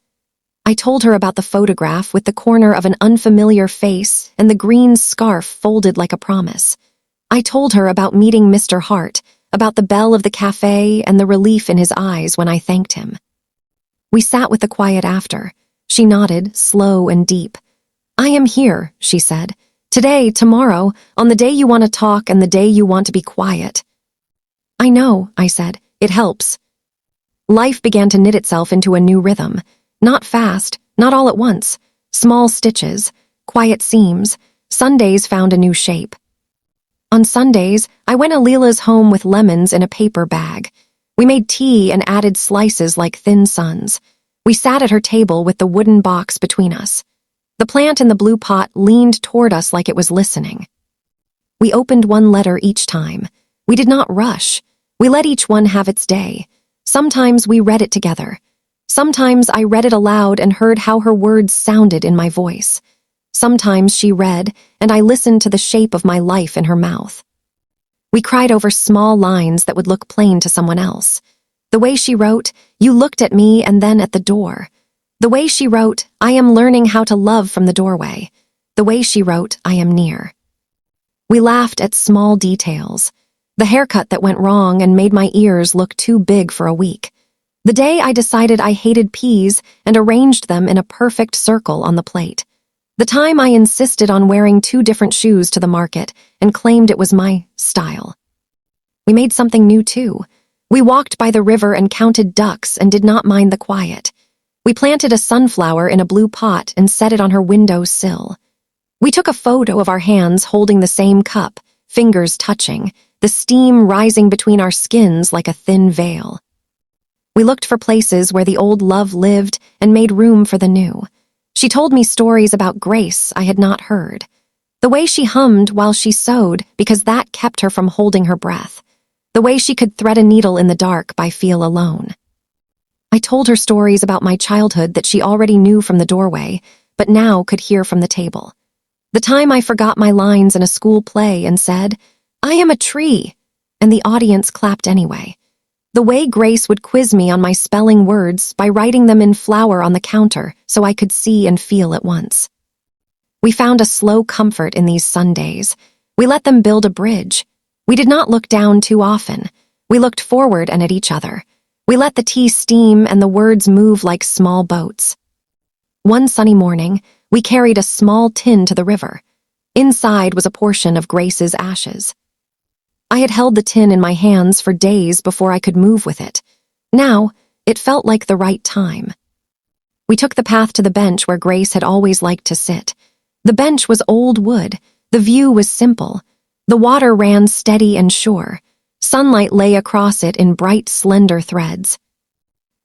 I told her about the photograph with the corner of an unfamiliar face and the green scarf folded like a promise. I told her about meeting Mr. Hart, about the bell of the cafe and the relief in his eyes when I thanked him. We sat with the quiet after. She nodded, slow and deep. I am here, she said. Today, tomorrow, on the day you want to talk and the day you want to be quiet. I know, I said. It helps. Life began to knit itself into a new rhythm. Not fast, not all at once. Small stitches, quiet seams. Sundays found a new shape. On Sundays, I went to Leela's home with lemons in a paper bag. We made tea and added slices like thin suns. We sat at her table with the wooden box between us. The plant in the blue pot leaned toward us like it was listening. We opened one letter each time. We did not rush. We let each one have its day. Sometimes we read it together. Sometimes I read it aloud and heard how her words sounded in my voice. Sometimes she read, and I listened to the shape of my life in her mouth. We cried over small lines that would look plain to someone else. The way she wrote, "You looked at me and then at the door." The way she wrote, "I am learning how to love from the doorway." The way she wrote, "I am near." We laughed at small details. The haircut that went wrong and made my ears look too big for a week. The day I decided I hated peas and arranged them in a perfect circle on the plate. The time I insisted on wearing 2 different shoes to the market and claimed it was my style. We made something new too. We walked by the river and counted ducks and did not mind the quiet. We planted a sunflower in a blue pot and set it on her window sill. We took a photo of our hands holding the same cup, fingers touching, the steam rising between our skins like a thin veil. We looked for places where the old love lived and made room for the new. She told me stories about Grace I had not heard. The way she hummed while she sewed because that kept her from holding her breath. The way she could thread a needle in the dark by feel alone. I told her stories about my childhood that she already knew from the doorway, but now could hear from the table. The time I forgot my lines in a school play and said, "I am a tree," and the audience clapped anyway. The way Grace would quiz me on my spelling words by writing them in flour on the counter so I could see and feel at once. We found a slow comfort in these Sundays. We let them build a bridge. We did not look down too often. We looked forward and at each other. We let the tea steam and the words move like small boats. One sunny morning, we carried a small tin to the river. Inside was a portion of Grace's ashes. I had held the tin in my hands for days before I could move with it. Now, it felt like the right time. We took the path to the bench where Grace had always liked to sit. The bench was old wood. The view was simple. The water ran steady and sure. Sunlight lay across it in bright, slender threads.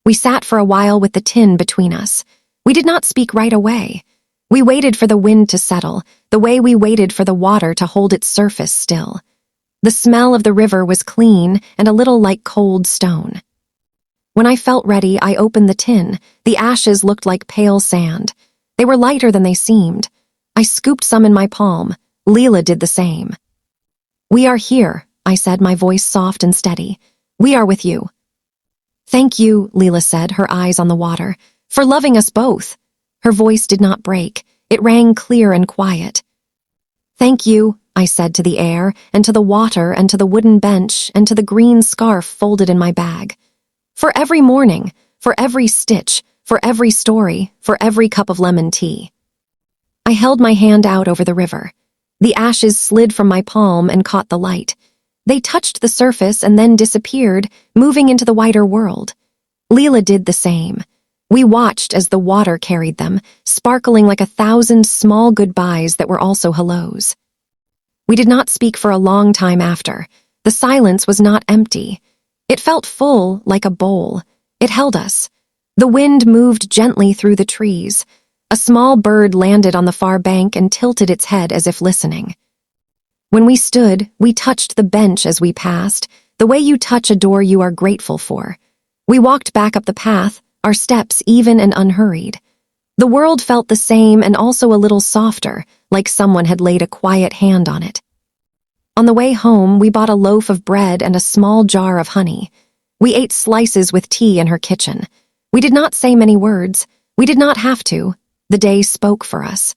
We sat for a while with the tin between us. We did not speak right away. We waited for the wind to settle, the way we waited for the water to hold its surface still. The smell of the river was clean and a little like cold stone. When I felt ready, I opened the tin. The ashes looked like pale sand. They were lighter than they seemed. I scooped some in my palm. Leela did the same. "We are here," I said, my voice soft and steady. "We are with you." "Thank you," Leela said, her eyes on the water, "for loving us both." Her voice did not break. It rang clear and quiet. "Thank you," I said, to the air, and to the water, and to the wooden bench, and to the green scarf folded in my bag. For every morning, for every stitch, for every story, for every cup of lemon tea. I held my hand out over the river. The ashes slid from my palm and caught the light. They touched the surface and then disappeared, moving into the wider world. Leela did the same. We watched as the water carried them, sparkling like 1,000 small goodbyes that were also hellos. We did not speak for a long time after. The silence was not empty. It felt full, like a bowl. It held us. The wind moved gently through the trees. A small bird landed on the far bank and tilted its head as if listening. When we stood, we touched the bench as we passed, the way you touch a door you are grateful for. We walked back up the path, our steps even and unhurried. The world felt the same and also a little softer, like someone had laid a quiet hand on it. On the way home, we bought a loaf of bread and a small jar of honey. We ate slices with tea in her kitchen. We did not say many words. We did not have to. The day spoke for us.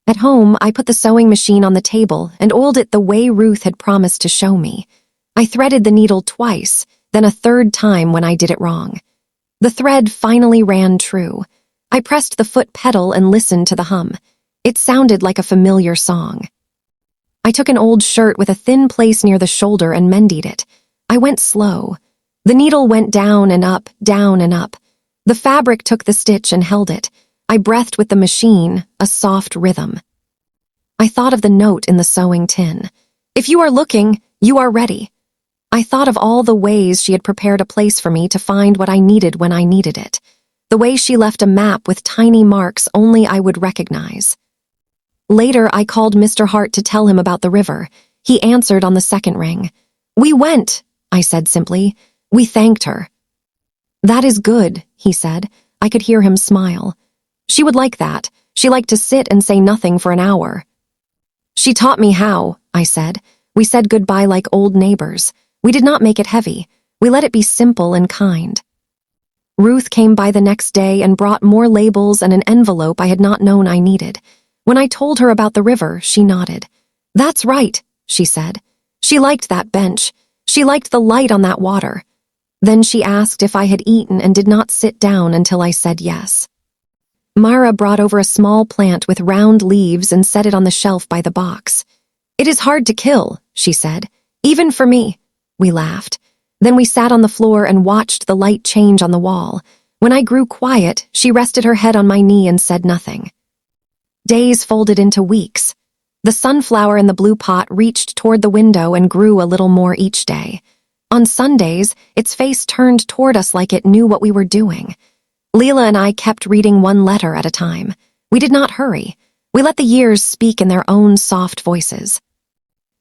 At home, I put the sewing machine on the table and oiled it the way Ruth had promised to show me. I threaded the needle twice, then a third time when I did it wrong. The thread finally ran true. I pressed the foot pedal and listened to the hum. It sounded like a familiar song. I took an old shirt with a thin place near the shoulder and mended it. I went slow. The needle went down and up, down and up. The fabric took the stitch and held it. I breathed with the machine, a soft rhythm. I thought of the note in the sewing tin. If you are looking, you are ready. I thought of all the ways she had prepared a place for me to find what I needed when I needed it. The way she left a map with tiny marks only I would recognize. Later, I called Mr. Hart to tell him about the river. He answered on the second ring. We went, I said simply. We thanked her. That is good, he said. I could hear him smile. She would like that. She liked to sit and say nothing for an hour. She taught me how, I said. We said goodbye like old neighbors. We did not make it heavy. We let it be simple and kind. Ruth came by the next day and brought more labels and an envelope I had not known I needed. When I told her about the river, she nodded. That's right, she said. She liked that bench. She liked the light on that water. Then she asked if I had eaten and did not sit down until I said yes. Mara brought over a small plant with round leaves and set it on the shelf by the box. It is hard to kill, she said. Even for me. We laughed. Then we sat on the floor and watched the light change on the wall. When I grew quiet, she rested her head on my knee and said nothing. Days folded into weeks. The sunflower in the blue pot reached toward the window and grew a little more each day. On Sundays, its face turned toward us like it knew what we were doing. Leela and I kept reading one letter at a time. We did not hurry. We let the years speak in their own soft voices.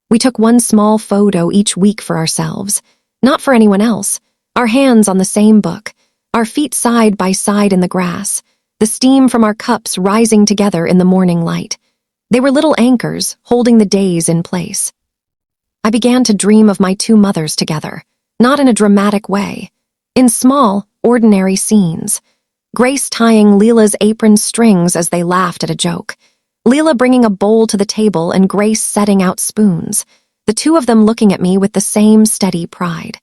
We took one small photo each week for ourselves, not for anyone else. Our hands on the same book, our feet side by side in the grass, the steam from our cups rising together in the morning light. They were little anchors, holding the days in place. I began to dream of my two mothers together, not in a dramatic way, in small, ordinary scenes. Grace tying Leela's apron strings as they laughed at a joke. Leela bringing a bowl to the table and Grace setting out spoons, the two of them looking at me with the same steady pride.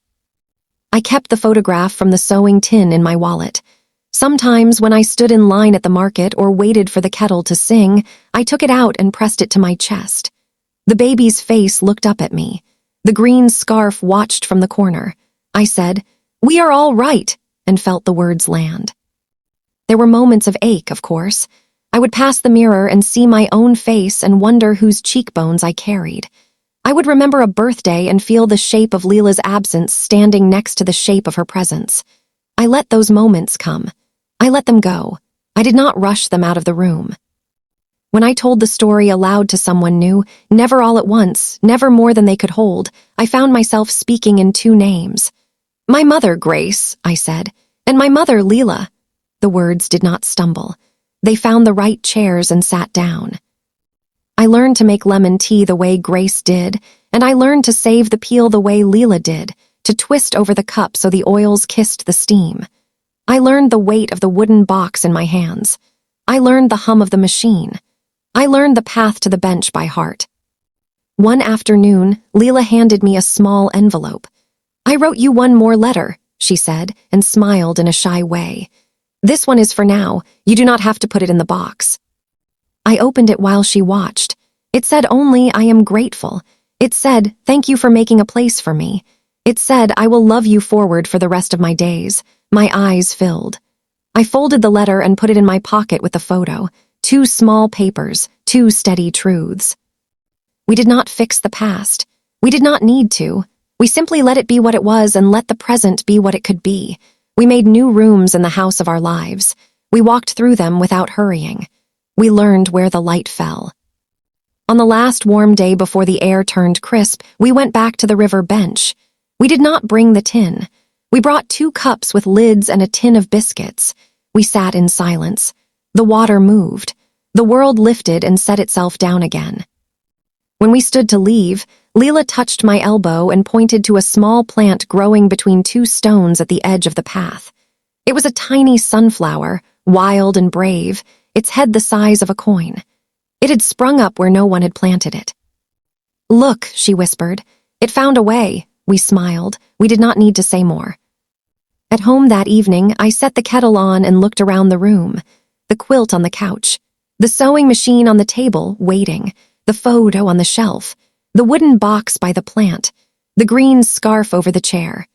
I kept the photograph from the sewing tin in my wallet. Sometimes when I stood in line at the market or waited for the kettle to sing, I took it out and pressed it to my chest. The baby's face looked up at me. The green scarf watched from the corner. I said, "We are all right," and felt the words land. There were moments of ache, of course. I would pass the mirror and see my own face and wonder whose cheekbones I carried. I would remember a birthday and feel the shape of Leela's absence standing next to the shape of her presence. I let those moments come. I let them go. I did not rush them out of the room. When I told the story aloud to someone new, never all at once, never more than they could hold, I found myself speaking in two names. My mother, Grace, I said, and my mother, Leela. The words did not stumble. They found the right chairs and sat down. I learned to make lemon tea the way Grace did, and I learned to save the peel the way Leela did, to twist over the cup so the oils kissed the steam. I learned the weight of the wooden box in my hands. I learned the hum of the machine. I learned the path to the bench by heart. One afternoon, Leela handed me a small envelope. I wrote you one more letter, she said, and smiled in a shy way. This one is for now. You do not have to put it in the box. I opened it while she watched. It said only, I am grateful. It said, thank you for making a place for me. It said, I will love you forward for the rest of my days. My eyes filled. I folded the letter and put it in my pocket with the photo. 2 small papers, 2 steady truths. We did not fix the past. We did not need to. We simply let it be what it was and let the present be what it could be. We made new rooms in the house of our lives. We walked through them without hurrying. We learned where the light fell. On the last warm day before the air turned crisp, we went back to the river bench. We did not bring the tin. We brought 2 cups with lids and a tin of biscuits. We sat in silence. The water moved. The world lifted and set itself down again. When we stood to leave, Leela touched my elbow and pointed to a small plant growing between 2 stones at the edge of the path. It was a tiny sunflower, wild and brave, its head the size of a coin. It had sprung up where no one had planted it. Look, she whispered. It found a way. We smiled. We did not need to say more. At home, home that evening, I set the kettle on and looked around the room. The quilt on the couch, the sewing machine on the table, waiting, the photo on the shelf, the wooden box by the plant, the green scarf over the chair,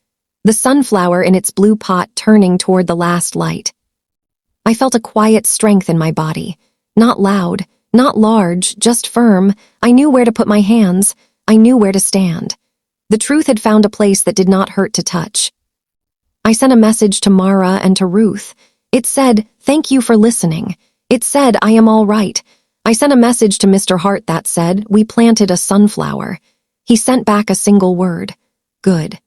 the sunflower in its blue pot turning toward the last light. I felt a quiet strength in my body. Not loud, not large, just firm. I knew where to put my hands. I knew where to stand. The truth had found a place that did not hurt to touch. I sent a message to Mara and to Ruth. It said, "Thank you for listening." It said, "I am all right." I sent a message to Mr. Hart that said, "We planted a sunflower." He sent back a single word, "Good."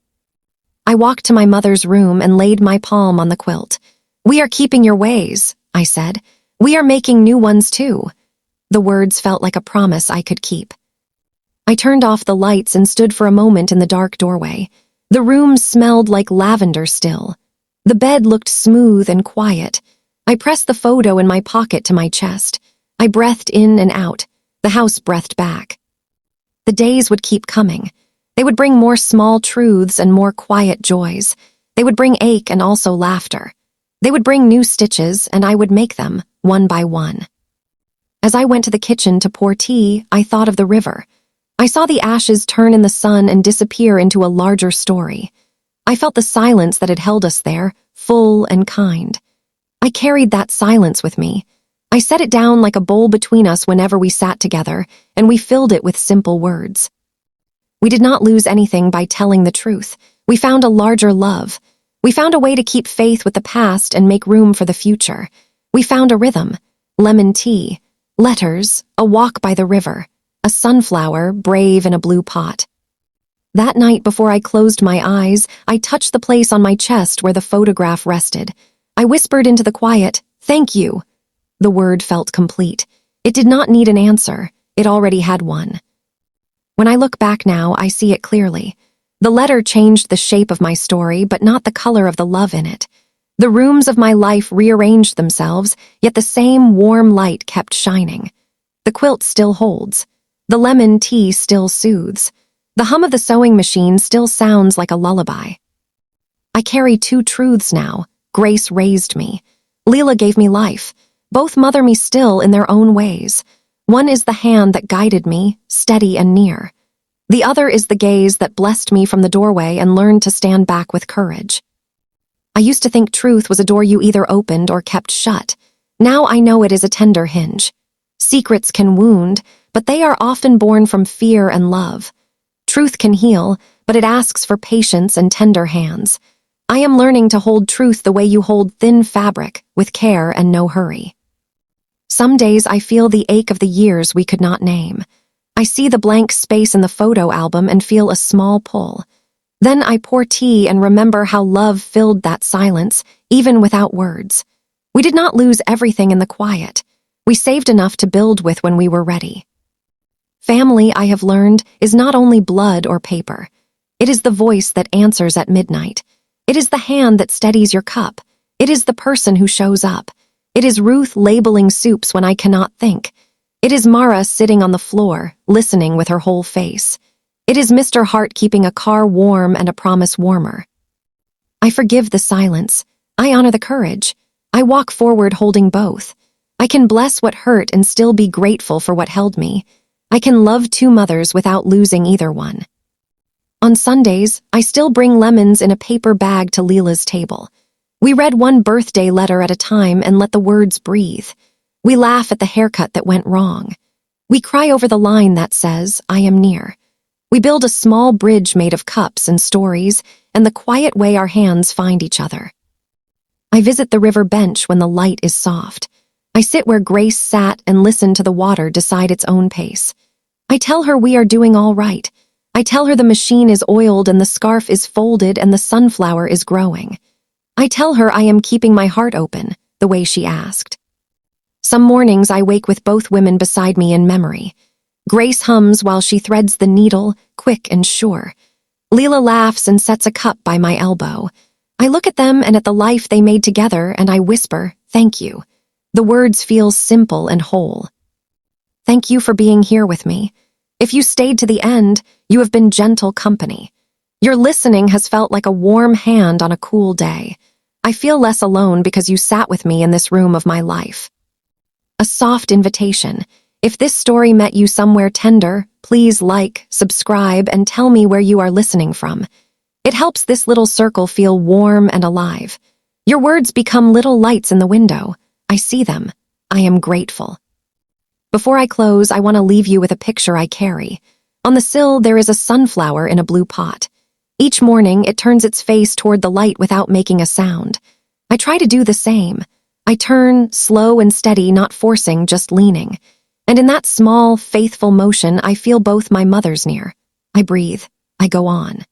I walked to my mother's room and laid my palm on the quilt. "We are keeping your ways," I said. "We are making new ones too." The words felt like a promise I could keep. I turned off the lights and stood for a moment in the dark doorway. The room smelled like lavender still. The bed looked smooth and quiet. I pressed the photo in my pocket to my chest. I breathed in and out. The house breathed back. The days would keep coming. They would bring more small truths and more quiet joys. They would bring ache and also laughter. They would bring new stitches, and I would make them, one by one. As I went to the kitchen to pour tea, I thought of the river. I saw the ashes turn in the sun and disappear into a larger story. I felt the silence that had held us there, full and kind. I carried that silence with me. I set it down like a bowl between us whenever we sat together, and we filled it with simple words. We did not lose anything by telling the truth. We found a larger love. We found a way to keep faith with the past and make room for the future. We found a rhythm, lemon tea, letters, a walk by the river, a sunflower brave in a blue pot. That night before I closed my eyes, I touched the place on my chest where the photograph rested. I whispered into the quiet, "Thank you." The word felt complete. It did not need an answer. It already had one. When I look back now, I see it clearly. The letter changed the shape of my story, but not the color of the love in it. The rooms of my life rearranged themselves, yet the same warm light kept shining. The quilt still holds. The lemon tea still soothes. The hum of the sewing machine still sounds like a lullaby. I carry two truths now. Grace raised me. Leela gave me life. Both mother me still in their own ways. One is the hand that guided me, steady and near. The other is the gaze that blessed me from the doorway and learned to stand back with courage. I used to think truth was a door you either opened or kept shut. Now I know it is a tender hinge. Secrets can wound, but they are often born from fear and love. Truth can heal, but it asks for patience and tender hands. I am learning to hold truth the way you hold thin fabric, with care and no hurry. Some days I feel the ache of the years we could not name. I see the blank space in the photo album and feel a small pull. Then I pour tea and remember how love filled that silence, even without words. We did not lose everything in the quiet. We saved enough to build with when we were ready. Family, I have learned, is not only blood or paper. It is the voice that answers at midnight. It is the hand that steadies your cup. It is the person who shows up. It is Ruth labeling soups when I cannot think. It is Mara sitting on the floor, listening with her whole face. It is Mr. Hart keeping a car warm and a promise warmer. I forgive the silence. I honor the courage. I walk forward holding both. I can bless what hurt and still be grateful for what held me. I can love two mothers without losing either one. On Sundays, I still bring lemons in a paper bag to Leela's table. We read one birthday letter at a time and let the words breathe. We laugh at the haircut that went wrong. We cry over the line that says, "I am near." We build a small bridge made of cups and stories and the quiet way our hands find each other. I visit the river bench when the light is soft. I sit where Grace sat and listen to the water decide its own pace. I tell her we are doing all right. I tell her the machine is oiled and the scarf is folded and the sunflower is growing. I tell her I am keeping my heart open, the way she asked. Some mornings I wake with both women beside me in memory. Grace hums while she threads the needle, quick and sure. Leela laughs and sets a cup by my elbow. I look at them and at the life they made together and I whisper, "Thank you." The words feel simple and whole. Thank you for being here with me. If you stayed to the end, you have been gentle company. Your listening has felt like a warm hand on a cool day. I feel less alone because you sat with me in this room of my life. A soft invitation. If this story met you somewhere tender, please like, subscribe, and tell me where you are listening from. It helps this little circle feel warm and alive. Your words become little lights in the window. I see them. I am grateful. Before I close, I want to leave you with a picture I carry. On the sill, there is a sunflower in a blue pot. Each morning, it turns its face toward the light without making a sound. I try to do the same. I turn, slow and steady, not forcing, just leaning. And in that small, faithful motion, I feel both my mothers near. I breathe. I go on.